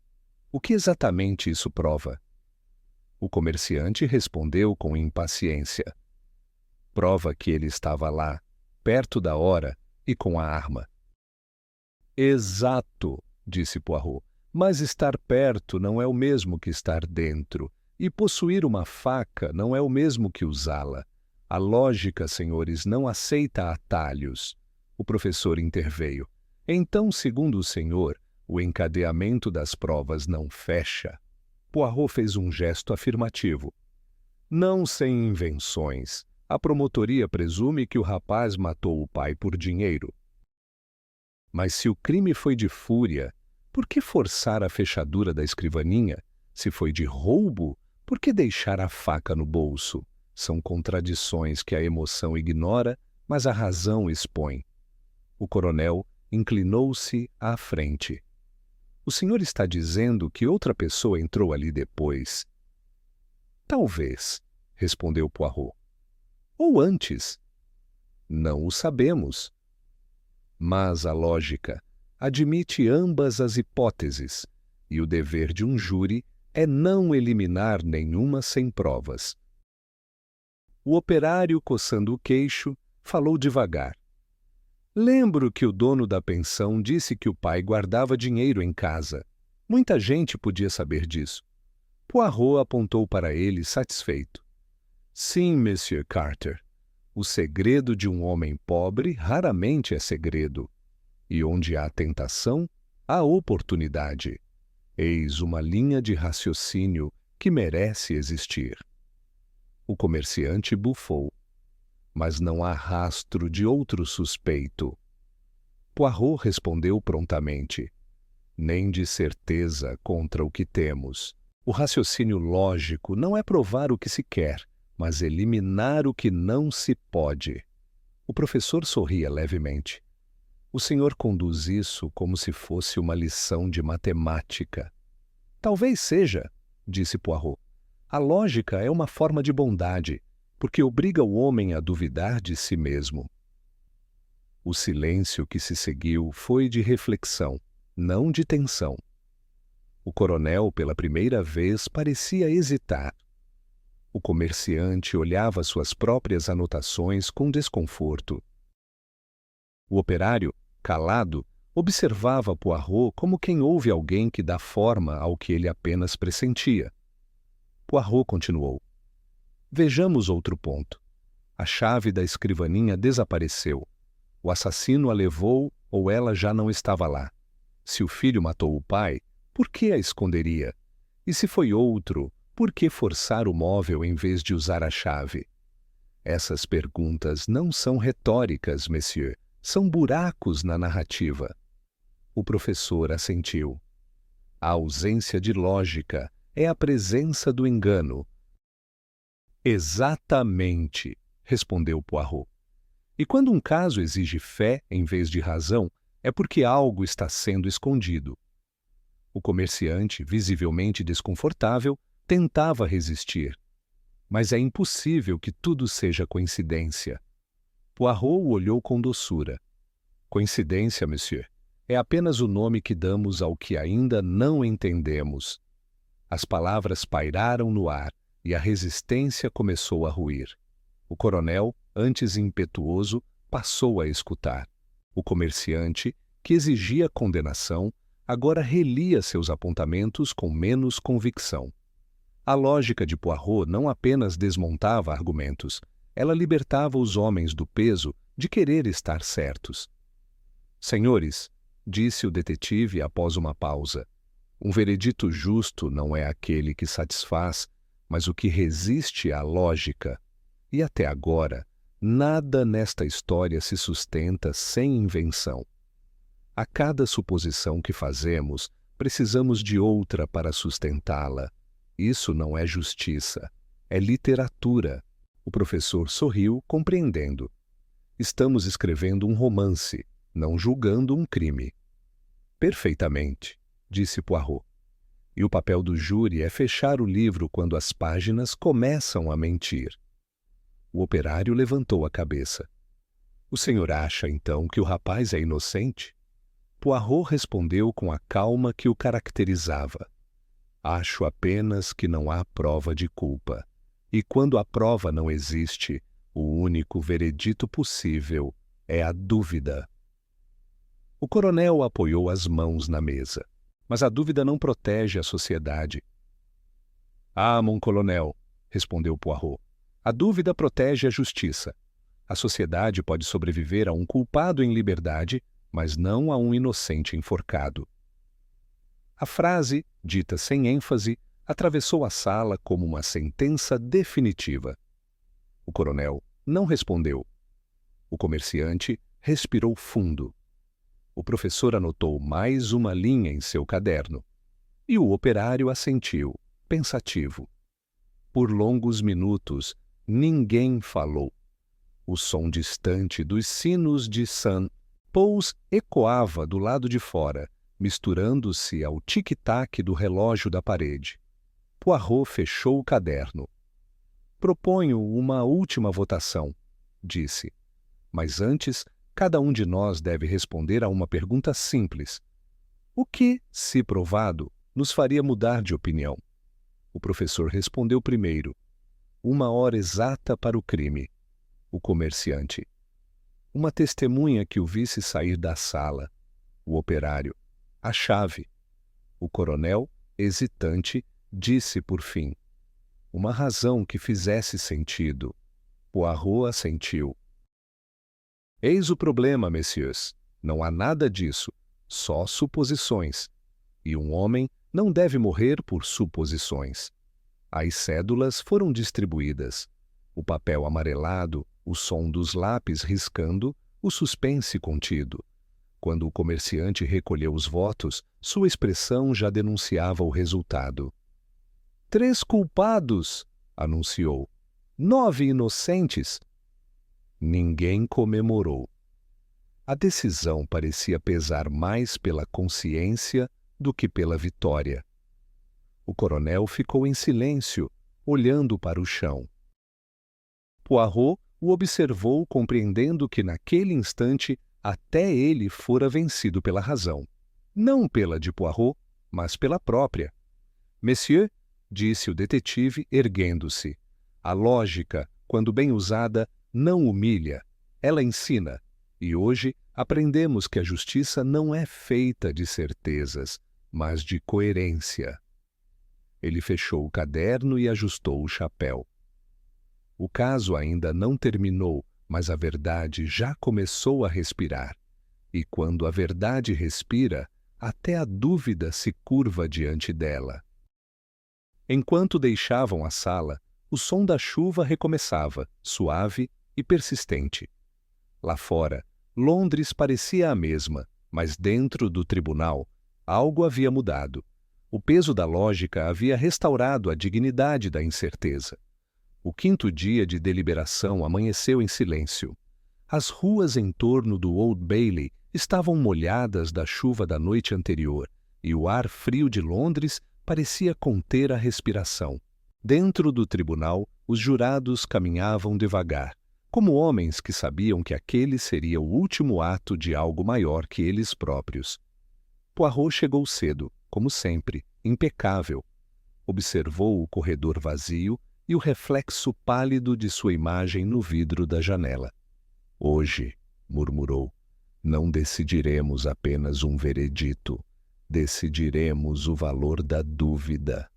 o que exatamente isso prova? O comerciante respondeu com impaciência. Prova que ele estava lá, perto da hora e com a arma. Exato, disse Poirot, mas estar perto não é o mesmo que estar dentro, e possuir uma faca não é o mesmo que usá-la. A lógica, senhores, não aceita atalhos. O professor interveio. Então, segundo o senhor, o encadeamento das provas não fecha? Poirot fez um gesto afirmativo. Não sem invenções. A promotoria presume que o rapaz matou o pai por dinheiro. Mas se o crime foi de fúria, por que forçar a fechadura da escrivaninha? Se foi de roubo, por que deixar a faca no bolso? São contradições que a emoção ignora, mas a razão expõe. O coronel inclinou-se à frente. O senhor está dizendo que outra pessoa entrou ali depois? Talvez, respondeu Poirot. Ou antes. Não o sabemos. Mas a lógica admite ambas as hipóteses, e o dever de um júri é não eliminar nenhuma sem provas. O operário, coçando o queixo, falou devagar. Lembro que o dono da pensão disse que o pai guardava dinheiro em casa. Muita gente podia saber disso. Poirot apontou para ele satisfeito. Sim, Monsieur Carter. O segredo de um homem pobre raramente é segredo. E onde há tentação, há oportunidade. Eis uma linha de raciocínio que merece existir. O comerciante bufou. Mas não há rastro de outro suspeito. Poirot respondeu prontamente. Nem de certeza contra o que temos. O raciocínio lógico não é provar o que se quer, mas eliminar o que não se pode. O professor sorria levemente. O senhor conduz isso como se fosse uma lição de matemática. Talvez seja, disse Poirot. A lógica é uma forma de bondade, porque obriga o homem a duvidar de si mesmo. O silêncio que se seguiu foi de reflexão, não de tensão. O coronel, pela primeira vez, parecia hesitar. O comerciante olhava suas próprias anotações com desconforto. O operário, calado, observava Poirot como quem ouve alguém que dá forma ao que ele apenas pressentia. Poirot continuou. Vejamos outro ponto. A chave da escrivaninha desapareceu. O assassino a levou ou ela já não estava lá. Se o filho matou o pai, por que a esconderia? E se foi outro, por que forçar o móvel em vez de usar a chave? Essas perguntas não são retóricas, monsieur. São buracos na narrativa. O professor assentiu. A ausência de lógica é a presença do engano. Exatamente, respondeu Poirot. E quando um caso exige fé em vez de razão, é porque algo está sendo escondido. O comerciante, visivelmente desconfortável, tentava resistir. Mas é impossível que tudo seja coincidência. Poirot o olhou com doçura. Coincidência, monsieur, é apenas o nome que damos ao que ainda não entendemos. As palavras pairaram no ar e a resistência começou a ruir. O coronel, antes impetuoso, passou a escutar. O comerciante, que exigia condenação, agora relia seus apontamentos com menos convicção. A lógica de Poirot não apenas desmontava argumentos, ela libertava os homens do peso de querer estar certos. Senhores, disse o detetive após uma pausa, um veredito justo não é aquele que satisfaz, mas o que resiste à lógica. E até agora, nada nesta história se sustenta sem invenção. A cada suposição que fazemos, precisamos de outra para sustentá-la. Isso não é justiça, é literatura. O professor sorriu, compreendendo. Estamos escrevendo um romance, não julgando um crime. Perfeitamente, disse Poirot. E o papel do júri é fechar o livro quando as páginas começam a mentir. O operário levantou a cabeça. O senhor acha, então, que o rapaz é inocente? Poirot respondeu com a calma que o caracterizava. Acho apenas que não há prova de culpa. E quando a prova não existe, o único veredito possível é a dúvida. O coronel apoiou as mãos na mesa. Mas a dúvida não protege a sociedade. Ah, mon colonel, respondeu Poirot. A dúvida protege a justiça. A sociedade pode sobreviver a um culpado em liberdade, mas não a um inocente enforcado. A frase, dita sem ênfase, atravessou a sala como uma sentença definitiva. O coronel não respondeu. O comerciante respirou fundo. O professor anotou mais uma linha em seu caderno. E o operário assentiu, pensativo. Por longos minutos, ninguém falou. O som distante dos sinos de St. Paul's ecoava do lado de fora, misturando-se ao tic-tac do relógio da parede. Poirot fechou o caderno. Proponho uma última votação, disse. Mas antes, cada um de nós deve responder a uma pergunta simples. O que, se provado, nos faria mudar de opinião? O professor respondeu primeiro. 1 hora exata para o crime. O comerciante. Uma testemunha que o visse sair da sala. O operário. A chave. O coronel, hesitante, disse por fim. Uma razão que fizesse sentido. Poirot assentiu. Eis o problema, messieurs. Não há nada disso, só suposições. E um homem não deve morrer por suposições. As cédulas foram distribuídas. O papel amarelado, o som dos lápis riscando, o suspense contido. Quando o comerciante recolheu os votos, sua expressão já denunciava o resultado. 3 culpados, anunciou. 9 inocentes. Ninguém comemorou. A decisão parecia pesar mais pela consciência do que pela vitória. O coronel ficou em silêncio, olhando para o chão. Poirot o observou, compreendendo que naquele instante até ele fora vencido pela razão. Não pela de Poirot, mas pela própria. Monsieur, disse o detetive, erguendo-se, a lógica, quando bem usada, não humilha, ela ensina, e hoje Aprendemos que a justiça não é feita de certezas, mas de coerência. Ele fechou o caderno e ajustou o chapéu. O caso ainda não terminou, mas a verdade já começou a respirar. E quando a verdade respira, até a dúvida se curva diante dela. Enquanto deixavam a sala, o som da chuva recomeçava, suave e persistente. Lá fora, Londres parecia a mesma, mas dentro do tribunal, algo havia mudado. O peso da lógica havia restaurado a dignidade da incerteza. O quinto dia de deliberação amanheceu em silêncio. As ruas em torno do Old Bailey estavam molhadas da chuva da noite anterior, e o ar frio de Londres parecia conter a respiração. Dentro do tribunal, os jurados caminhavam devagar, como homens que sabiam que aquele seria o último ato de algo maior que eles próprios. Poirot chegou cedo, como sempre, impecável. Observou o corredor vazio e o reflexo pálido de sua imagem no vidro da janela. Hoje, murmurou, não decidiremos apenas um veredito, decidiremos o valor da dúvida.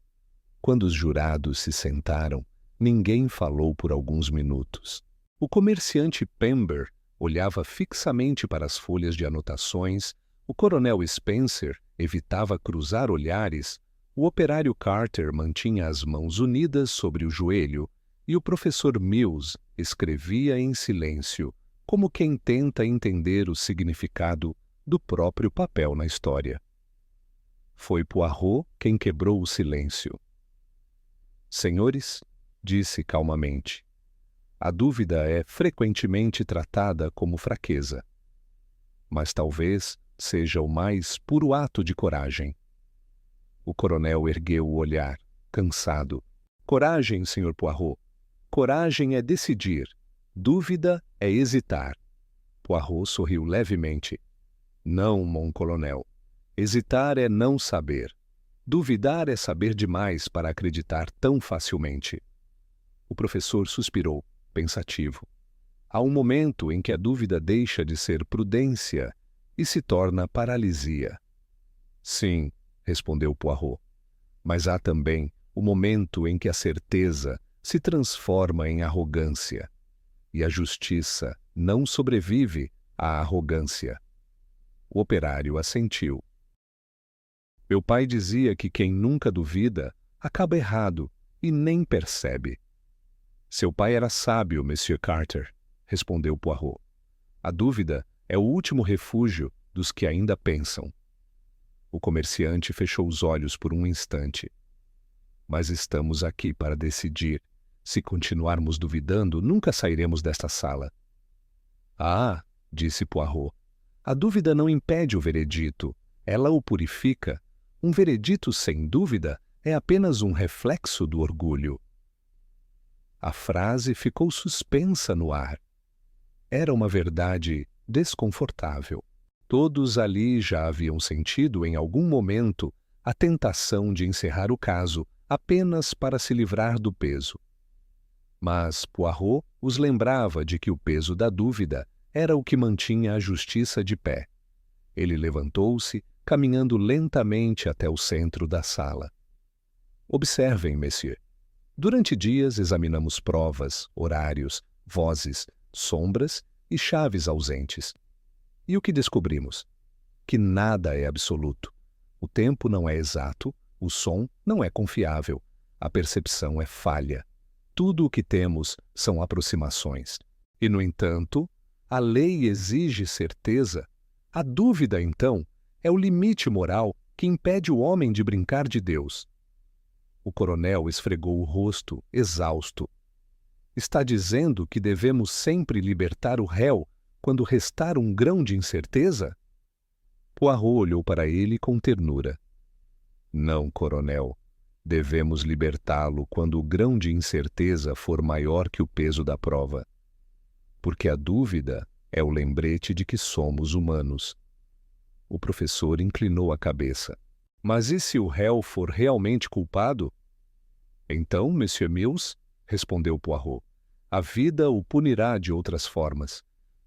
Quando os jurados se sentaram, ninguém falou por alguns minutos. O comerciante Pember olhava fixamente para as folhas de anotações, o coronel Spencer evitava cruzar olhares, o operário Carter mantinha as mãos unidas sobre o joelho e o professor Mills escrevia em silêncio, como quem tenta entender o significado do próprio papel na história. Foi Poirot quem quebrou o silêncio. Senhores, disse calmamente, a dúvida é frequentemente tratada como fraqueza. Mas talvez seja o mais puro ato de coragem. O coronel ergueu o olhar, cansado. Coragem, Sr. Poirot. Coragem é decidir. Dúvida é hesitar. Poirot sorriu levemente. Não, mon coronel. Hesitar é não saber. Duvidar é saber demais para acreditar tão facilmente. O professor suspirou, pensativo. Há um momento em que a dúvida deixa de ser prudência e se torna paralisia. Sim, respondeu Poirot, mas há também o momento em que a certeza se transforma em arrogância, e a justiça não sobrevive à arrogância. O operário assentiu. Meu pai dizia que quem nunca duvida acaba errado e nem percebe. Seu pai era sábio, Monsieur Carter, respondeu Poirot. A dúvida é o último refúgio dos que ainda pensam. O comerciante fechou os olhos por um instante. Mas estamos aqui para decidir. Se continuarmos duvidando, nunca sairemos desta sala. Ah, disse Poirot, a dúvida não impede o veredito. Ela o purifica. Um veredito sem dúvida é apenas um reflexo do orgulho. A frase ficou suspensa no ar. Era uma verdade desconfortável. Todos ali já haviam sentido em algum momento a tentação de encerrar o caso apenas para se livrar do peso. Mas Poirot os lembrava de que o peso da dúvida era o que mantinha a justiça de pé. Ele levantou-se, caminhando lentamente até o centro da sala. Observem, monsieur. Durante dias examinamos provas, horários, vozes, sombras e chaves ausentes. E o que descobrimos? Que nada é absoluto. O tempo não é exato, o som não é confiável, a percepção é falha. Tudo o que temos são aproximações. E, no entanto, a lei exige certeza. A dúvida, então, é o limite moral que impede o homem de brincar de Deus. O coronel esfregou o rosto, exausto. Está dizendo que devemos sempre libertar o réu quando restar um grão de incerteza? Poirot olhou para ele com ternura. Não, coronel. Devemos libertá-lo quando o grão de incerteza for maior que o peso da prova. Porque a dúvida é o lembrete de que somos humanos. O professor inclinou a cabeça. Mas e se o réu for realmente culpado? Então, Monsieur Mills, respondeu Poirot, a vida o punirá de outras formas.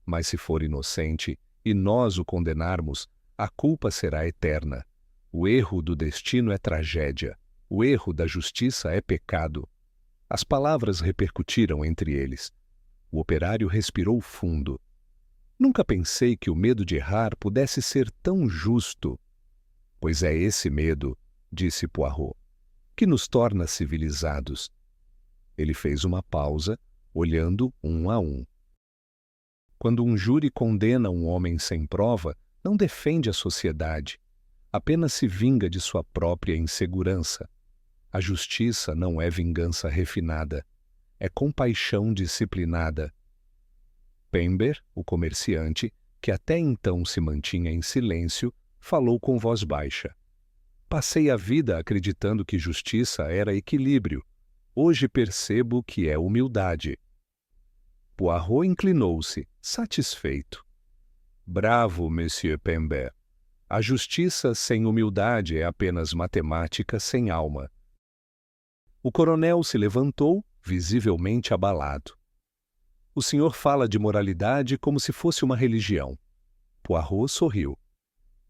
Mas se for inocente, e nós o condenarmos, a culpa será eterna. O erro do destino é tragédia. O erro da justiça é pecado. As palavras repercutiram entre eles. O operário respirou fundo. Nunca pensei que o medo de errar pudesse ser tão justo. Pois é esse medo, disse Poirot, que nos torna civilizados. Ele fez uma pausa, olhando um a um. Quando um júri condena um homem sem prova, não defende a sociedade. Apenas se vinga de sua própria insegurança. A justiça não é vingança refinada. É compaixão disciplinada. Pember, o comerciante, que até então se mantinha em silêncio, falou com voz baixa. Passei a vida acreditando que justiça era equilíbrio. Hoje percebo que é humildade. Poirot inclinou-se, satisfeito. Bravo, Monsieur Pember. A justiça sem humildade é apenas matemática sem alma. O coronel se levantou, visivelmente abalado. O senhor fala de moralidade como se fosse uma religião. Poirot sorriu.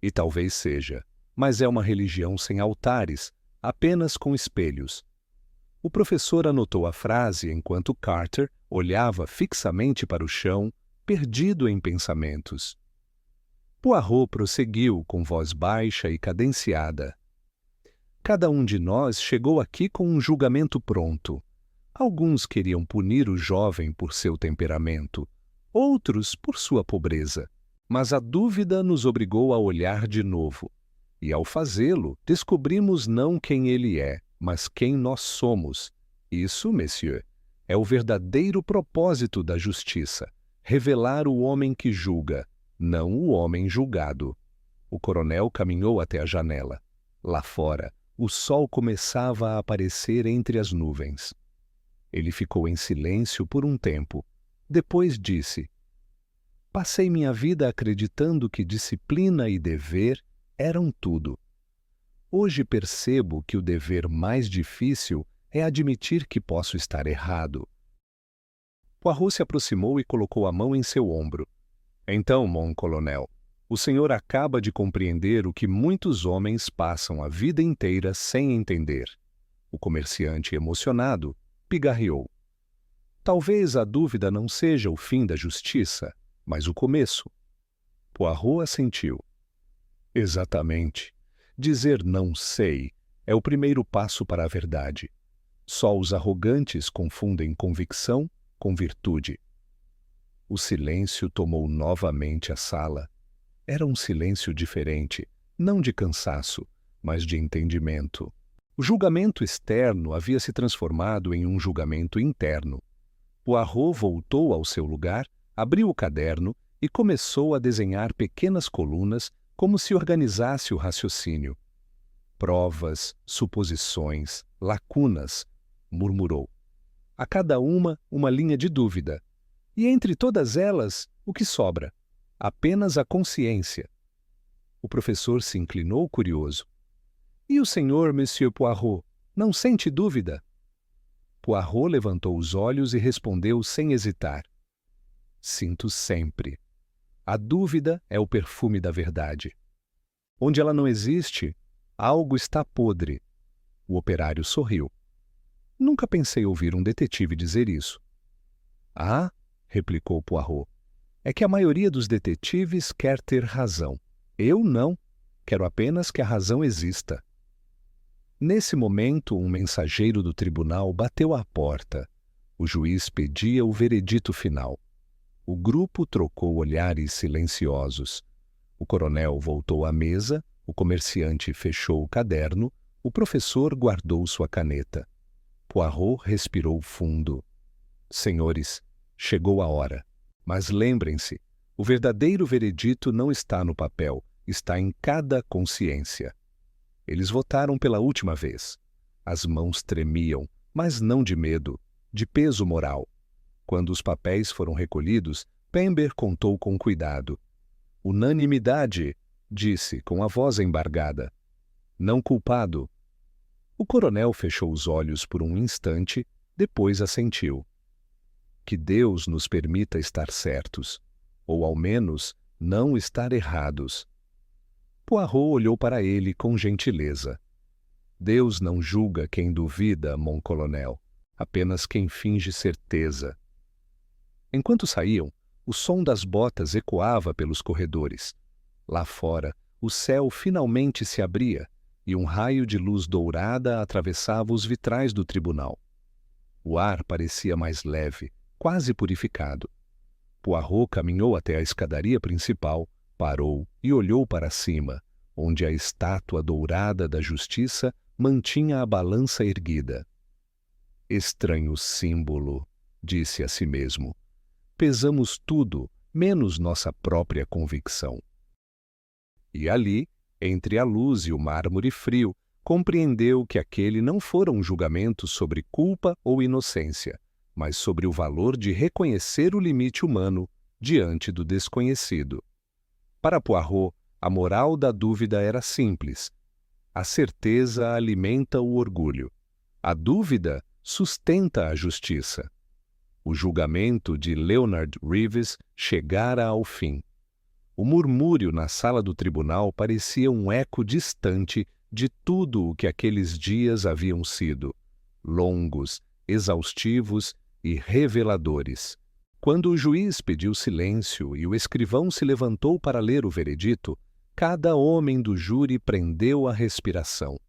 E talvez seja, mas é uma religião sem altares, apenas com espelhos. O professor anotou a frase enquanto Carter olhava fixamente para o chão, perdido em pensamentos. Poirot prosseguiu com voz baixa e cadenciada. Cada um de nós chegou aqui com um julgamento pronto. Alguns queriam punir o jovem por seu temperamento, outros por sua pobreza. Mas a dúvida nos obrigou a olhar de novo. E ao fazê-lo, descobrimos não quem ele é, mas quem nós somos. Isso, monsieur, é o verdadeiro propósito da justiça, revelar o homem que julga, não o homem julgado. O coronel caminhou até a janela. Lá fora, o sol começava a aparecer entre as nuvens. Ele ficou em silêncio por um tempo. Depois disse: Passei minha vida acreditando que disciplina e dever eram tudo. Hoje percebo que o dever mais difícil é admitir que posso estar errado. Poirot se aproximou e colocou a mão em seu ombro. Então, mon colonel, o senhor acaba de compreender o que muitos homens passam a vida inteira sem entender. O comerciante, emocionado, pigarreou. Talvez a dúvida não seja o fim da justiça, mas o começo. Poirot assentiu. Exatamente. Dizer não sei é o primeiro passo para a verdade. Só os arrogantes confundem convicção com virtude. O silêncio tomou novamente a sala. Era um silêncio diferente, não de cansaço, mas de entendimento. O julgamento externo havia se transformado em um julgamento interno. Poirot voltou ao seu lugar, abriu o caderno e começou a desenhar pequenas colunas como se organizasse o raciocínio. Provas, suposições, lacunas, murmurou. A cada uma linha de dúvida. E entre todas elas, o que sobra? Apenas a consciência. O professor se inclinou curioso. E o senhor, Monsieur Poirot, não sente dúvida? Poirot levantou os olhos e respondeu sem hesitar. Sinto sempre. A dúvida é o perfume da verdade. Onde ela não existe, algo está podre. O operário sorriu. Nunca pensei ouvir um detetive dizer isso. Ah, replicou Poirot, é que a maioria dos detetives quer ter razão. Eu não. Quero apenas que a razão exista. Nesse momento, um mensageiro do tribunal bateu à porta. O juiz pedia o veredito final. O grupo trocou olhares silenciosos. O coronel voltou à mesa, o comerciante fechou o caderno, o professor guardou sua caneta. Poirot respirou fundo. Senhores, chegou a hora. Mas lembrem-se, o verdadeiro veredito não está no papel, está em cada consciência. Eles votaram pela última vez. As mãos tremiam, mas não de medo, de peso moral. Quando os papéis foram recolhidos, Pember contou com cuidado. Unanimidade, disse com a voz embargada. Não culpado. O coronel fechou os olhos por um instante, depois assentiu. Que Deus nos permita estar certos, ou ao menos não estar errados. Poirot olhou para ele com gentileza. Deus não julga quem duvida, mon colonel, apenas quem finge certeza. Enquanto saíam, o som das botas ecoava pelos corredores. Lá fora, o céu finalmente se abria e um raio de luz dourada atravessava os vitrais do tribunal. O ar parecia mais leve, quase purificado. Poirot caminhou até a escadaria principal, parou e olhou para cima, onde a estátua dourada da justiça mantinha a balança erguida. Estranho símbolo, disse a si mesmo. Pesamos tudo, menos nossa própria convicção. E ali, entre a luz e o mármore frio, compreendeu que aquele não fora um julgamento sobre culpa ou inocência, mas sobre o valor de reconhecer o limite humano diante do desconhecido. Para Poirot, a moral da dúvida era simples. A certeza alimenta o orgulho. A dúvida sustenta a justiça. O julgamento de Leonard Reeves chegara ao fim. O murmúrio na sala do tribunal parecia um eco distante de tudo o que aqueles dias haviam sido, longos, exaustivos e reveladores. Quando o juiz pediu silêncio e o escrivão se levantou para ler o veredito, cada homem do júri prendeu a respiração.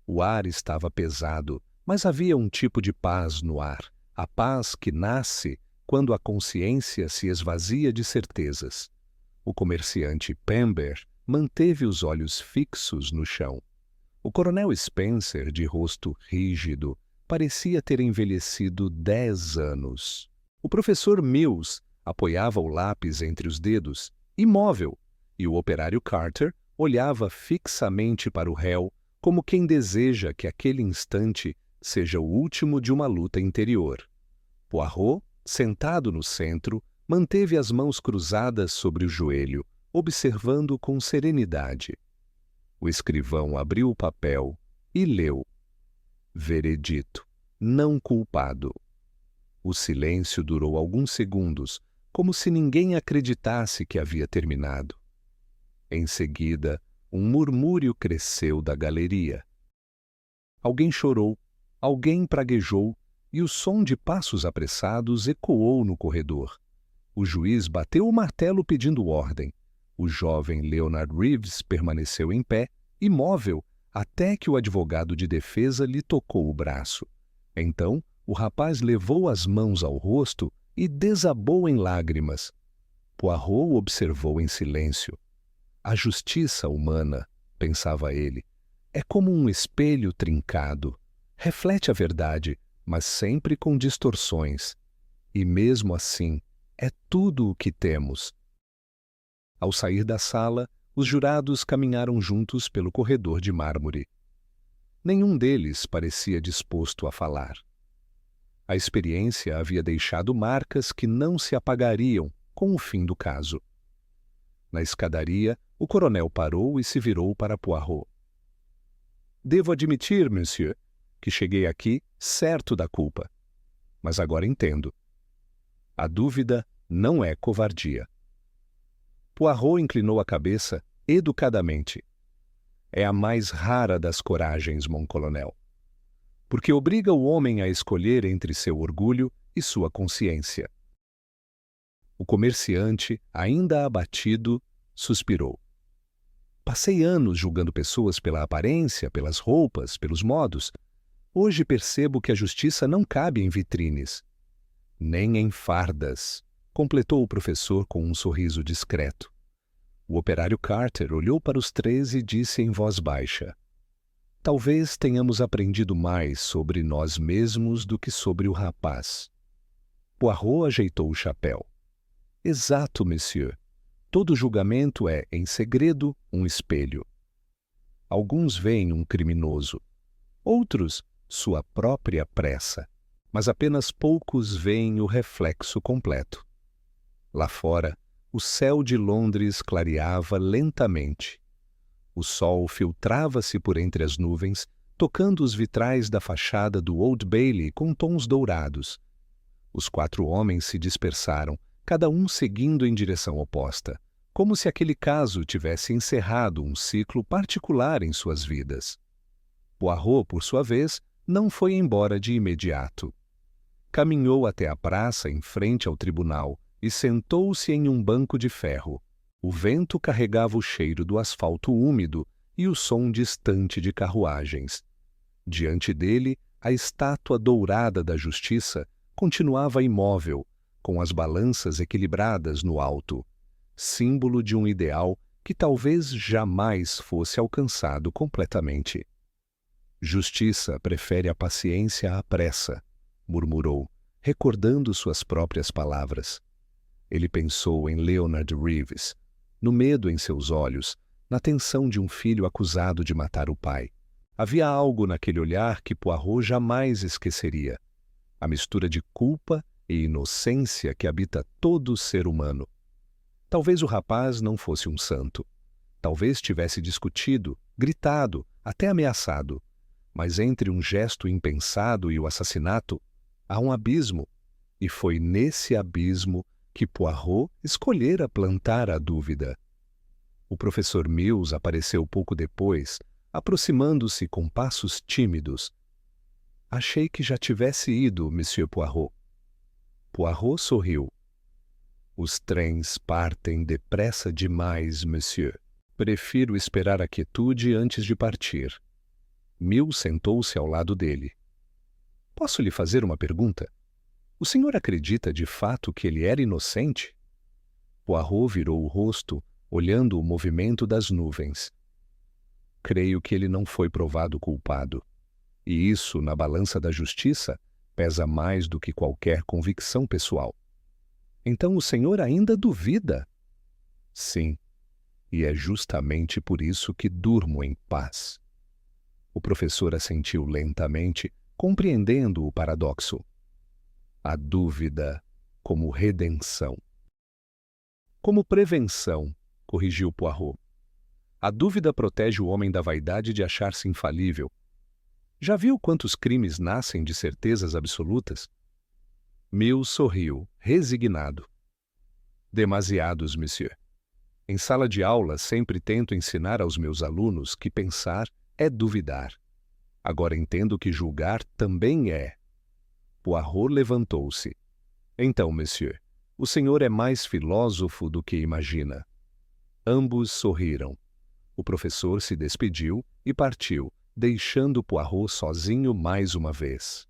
O ar estava pesado, mas havia um tipo de paz no ar, a paz que nasce quando a consciência se esvazia de certezas. O comerciante Pember manteve os olhos fixos no chão. O coronel Spencer, de rosto rígido, parecia ter envelhecido 10 anos. O professor Mills apoiava o lápis entre os dedos, imóvel, e o operário Carter olhava fixamente para o réu, como quem deseja que aquele instante seja o último de uma luta interior. Poirot, sentado no centro, manteve as mãos cruzadas sobre o joelho, observando com serenidade. O escrivão abriu o papel e leu. Veredito. Não culpado. O silêncio durou alguns segundos, como se ninguém acreditasse que havia terminado. Em seguida, um murmúrio cresceu da galeria. Alguém chorou, alguém praguejou, e o som de passos apressados ecoou no corredor. O juiz bateu o martelo pedindo ordem. O jovem Leonard Reeves permaneceu em pé, imóvel, até que o advogado de defesa lhe tocou o braço. Então, o rapaz levou as mãos ao rosto e desabou em lágrimas. Poirot observou em silêncio. A justiça humana, pensava ele, é como um espelho trincado. Reflete a verdade, mas sempre com distorções. E mesmo assim, é tudo o que temos. Ao sair da sala, os jurados caminharam juntos pelo corredor de mármore. Nenhum deles parecia disposto a falar. A experiência havia deixado marcas que não se apagariam com o fim do caso. Na escadaria, o coronel parou e se virou para Poirot. Devo admitir, monsieur, que cheguei aqui certo da culpa. Mas agora entendo. A dúvida não é covardia. Poirot inclinou a cabeça educadamente. É a mais rara das coragens, mon colonel. Porque obriga o homem a escolher entre seu orgulho e sua consciência. O comerciante, ainda abatido, suspirou. Passei anos julgando pessoas pela aparência, pelas roupas, pelos modos. Hoje percebo que a justiça não cabe em vitrines. Nem em fardas, completou o professor com um sorriso discreto. O operário Carter olhou para os três e disse em voz baixa: Talvez tenhamos aprendido mais sobre nós mesmos do que sobre o rapaz. Poirot ajeitou o chapéu. Exato, monsieur. Todo julgamento é, em segredo, um espelho. Alguns veem um criminoso. Outros, sua própria pressa. Mas apenas poucos veem o reflexo completo. Lá fora, o céu de Londres clareava lentamente. O sol filtrava-se por entre as nuvens, tocando os vitrais da fachada do Old Bailey com tons dourados. Os 4 homens se dispersaram, cada um seguindo em direção oposta. como se aquele caso tivesse encerrado um ciclo particular em suas vidas. Poirot, por sua vez, não foi embora de imediato. Caminhou até a praça em frente ao tribunal e sentou-se em um banco de ferro. O vento carregava o cheiro do asfalto úmido e o som distante de carruagens. Diante dele, a estátua dourada da justiça continuava imóvel, com as balanças equilibradas no alto, símbolo de um ideal que talvez jamais fosse alcançado completamente. Justiça prefere a paciência à pressa, murmurou, recordando suas próprias palavras. Ele pensou em Leonard Reeves, no medo em seus olhos, na tensão de um filho acusado de matar o pai. Havia algo naquele olhar que Poirot jamais esqueceria. A mistura de culpa e inocência que habita todo ser humano. Talvez o rapaz não fosse um santo. Talvez tivesse discutido, gritado, até ameaçado. Mas entre um gesto impensado e o assassinato, há um abismo. E foi nesse abismo que Poirot escolhera plantar a dúvida. O professor Mills apareceu pouco depois, aproximando-se com passos tímidos. Achei que já tivesse ido, Monsieur Poirot. Poirot sorriu. Os trens partem depressa demais, monsieur. Prefiro esperar a quietude antes de partir. Mills sentou-se ao lado dele. Posso lhe fazer uma pergunta? O senhor acredita de fato que ele era inocente? Poirot virou o rosto, olhando o movimento das nuvens. Creio que ele não foi provado culpado. E isso, na balança da justiça, pesa mais do que qualquer convicção pessoal. Então o senhor ainda duvida? Sim, e é justamente por isso que durmo em paz. O professor assentiu lentamente, compreendendo o paradoxo. A dúvida como redenção. Como prevenção, corrigiu Poirot. A dúvida protege o homem da vaidade de achar-se infalível. Já viu quantos crimes nascem de certezas absolutas? Mills sorriu, resignado. Demasiados, monsieur. Em sala de aula sempre tento ensinar aos meus alunos que pensar é duvidar. Agora entendo que julgar também é. Poirot levantou-se. Então, monsieur, o senhor é mais filósofo do que imagina. Ambos sorriram. O professor se despediu e partiu, deixando Poirot sozinho mais uma vez.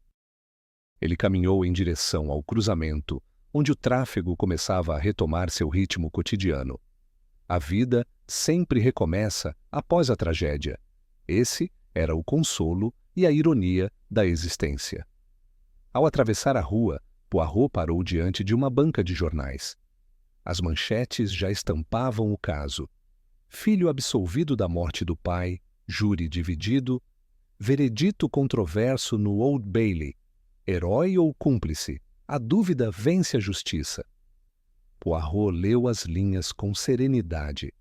Ele caminhou em direção ao cruzamento, onde o tráfego começava a retomar seu ritmo cotidiano. A vida sempre recomeça após a tragédia. Esse era o consolo e a ironia da existência. Ao atravessar a rua, Poirot parou diante de uma banca de jornais. As manchetes já estampavam o caso. Filho absolvido da morte do pai, júri dividido, veredito controverso no Old Bailey. Herói ou cúmplice? A dúvida vence a justiça. Poirot leu as linhas com serenidade.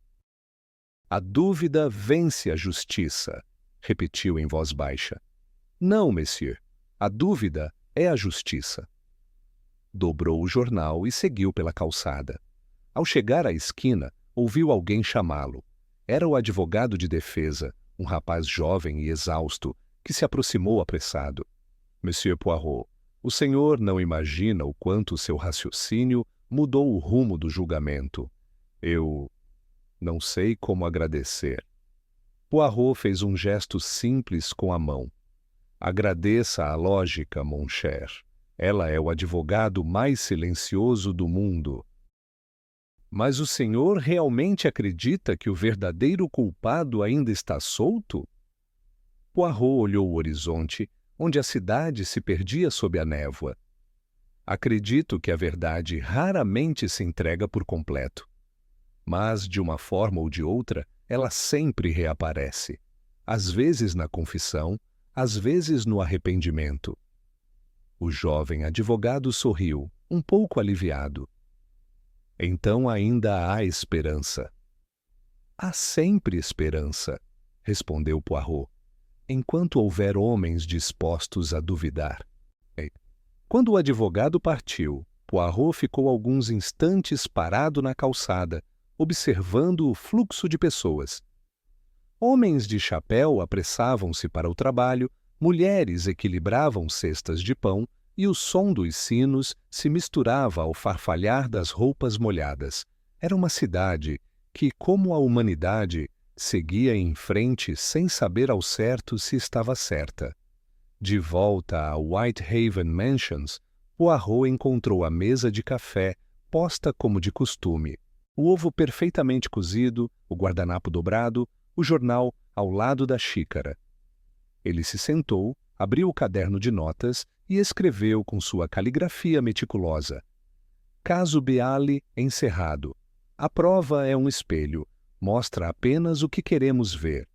A dúvida vence a justiça, repetiu em voz baixa. Não, monsieur. A dúvida é a justiça. Dobrou o jornal e seguiu pela calçada. Ao chegar à esquina, ouviu alguém chamá-lo. Era o advogado de defesa, um rapaz jovem e exausto, que se aproximou apressado. Monsieur Poirot, o senhor não imagina o quanto seu raciocínio mudou o rumo do julgamento. Eu não sei como agradecer. Poirot fez um gesto simples com a mão. Agradeça a lógica, mon cher. Ela é o advogado mais silencioso do mundo. Mas o senhor realmente acredita que o verdadeiro culpado ainda está solto? Poirot olhou o horizonte, onde a cidade se perdia sob a névoa. Acredito que a verdade raramente se entrega por completo. Mas, de uma forma ou de outra, ela sempre reaparece. Às vezes na confissão, às vezes no arrependimento. O jovem advogado sorriu, um pouco aliviado. Então ainda há esperança. Há sempre esperança, respondeu Poirot, enquanto houver homens dispostos a duvidar. Quando o advogado partiu, Poirot ficou alguns instantes parado na calçada, observando o fluxo de pessoas. Homens de chapéu apressavam-se para o trabalho, mulheres equilibravam cestas de pão e o som dos sinos se misturava ao farfalhar das roupas molhadas. Era uma cidade que, como a humanidade, seguia em frente sem saber ao certo se estava certa. De volta a Whitehaven Mansions, Poirot encontrou a mesa de café posta como de costume, o ovo perfeitamente cozido, o guardanapo dobrado, o jornal ao lado da xícara. Ele se sentou, abriu o caderno de notas e escreveu com sua caligrafia meticulosa: Caso Beale encerrado. A prova é um espelho, mostra apenas o que queremos ver.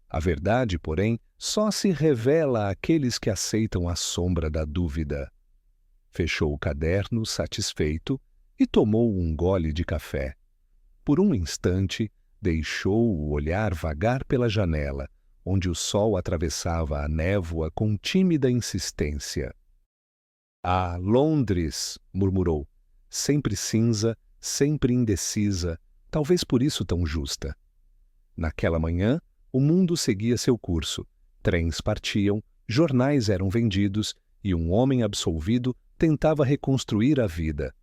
A verdade, porém, só se revela àqueles que aceitam a sombra da dúvida. Fechou o caderno, satisfeito, e tomou um gole de café. Por um instante, deixou o olhar vagar pela janela, onde o sol atravessava a névoa com tímida insistência. Ah, Londres! Murmurou. Sempre cinza, sempre indecisa, talvez por isso tão justa. Naquela manhã, o mundo seguia seu curso. Trens partiam, jornais eram vendidos e um homem absolvido tentava reconstruir a vida.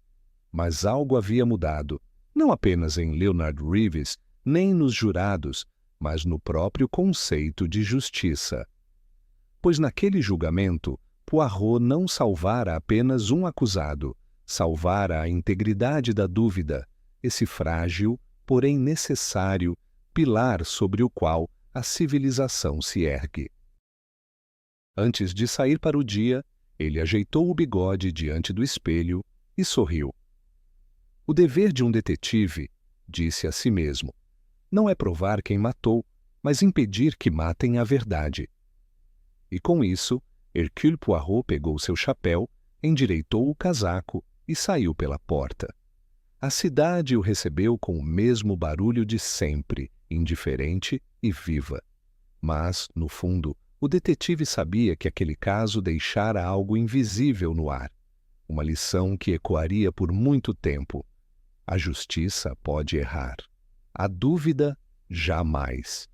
Mas algo havia mudado, não apenas em Leonard Reeves, nem nos jurados, mas no próprio conceito de justiça. Pois naquele julgamento, Poirot não salvara apenas um acusado, salvara a integridade da dúvida, esse frágil, porém necessário, pilar sobre o qual a civilização se ergue. Antes de sair para o dia, ele ajeitou o bigode diante do espelho e sorriu. O dever de um detetive, disse a si mesmo, não é provar quem matou, mas impedir que matem a verdade. E com isso, Hercule Poirot pegou seu chapéu, endireitou o casaco e saiu pela porta. A cidade o recebeu com o mesmo barulho de sempre, indiferente e viva. Mas, no fundo, o detetive sabia que aquele caso deixara algo invisível no ar, uma lição que ecoaria por muito tempo. A justiça pode errar. A dúvida, jamais.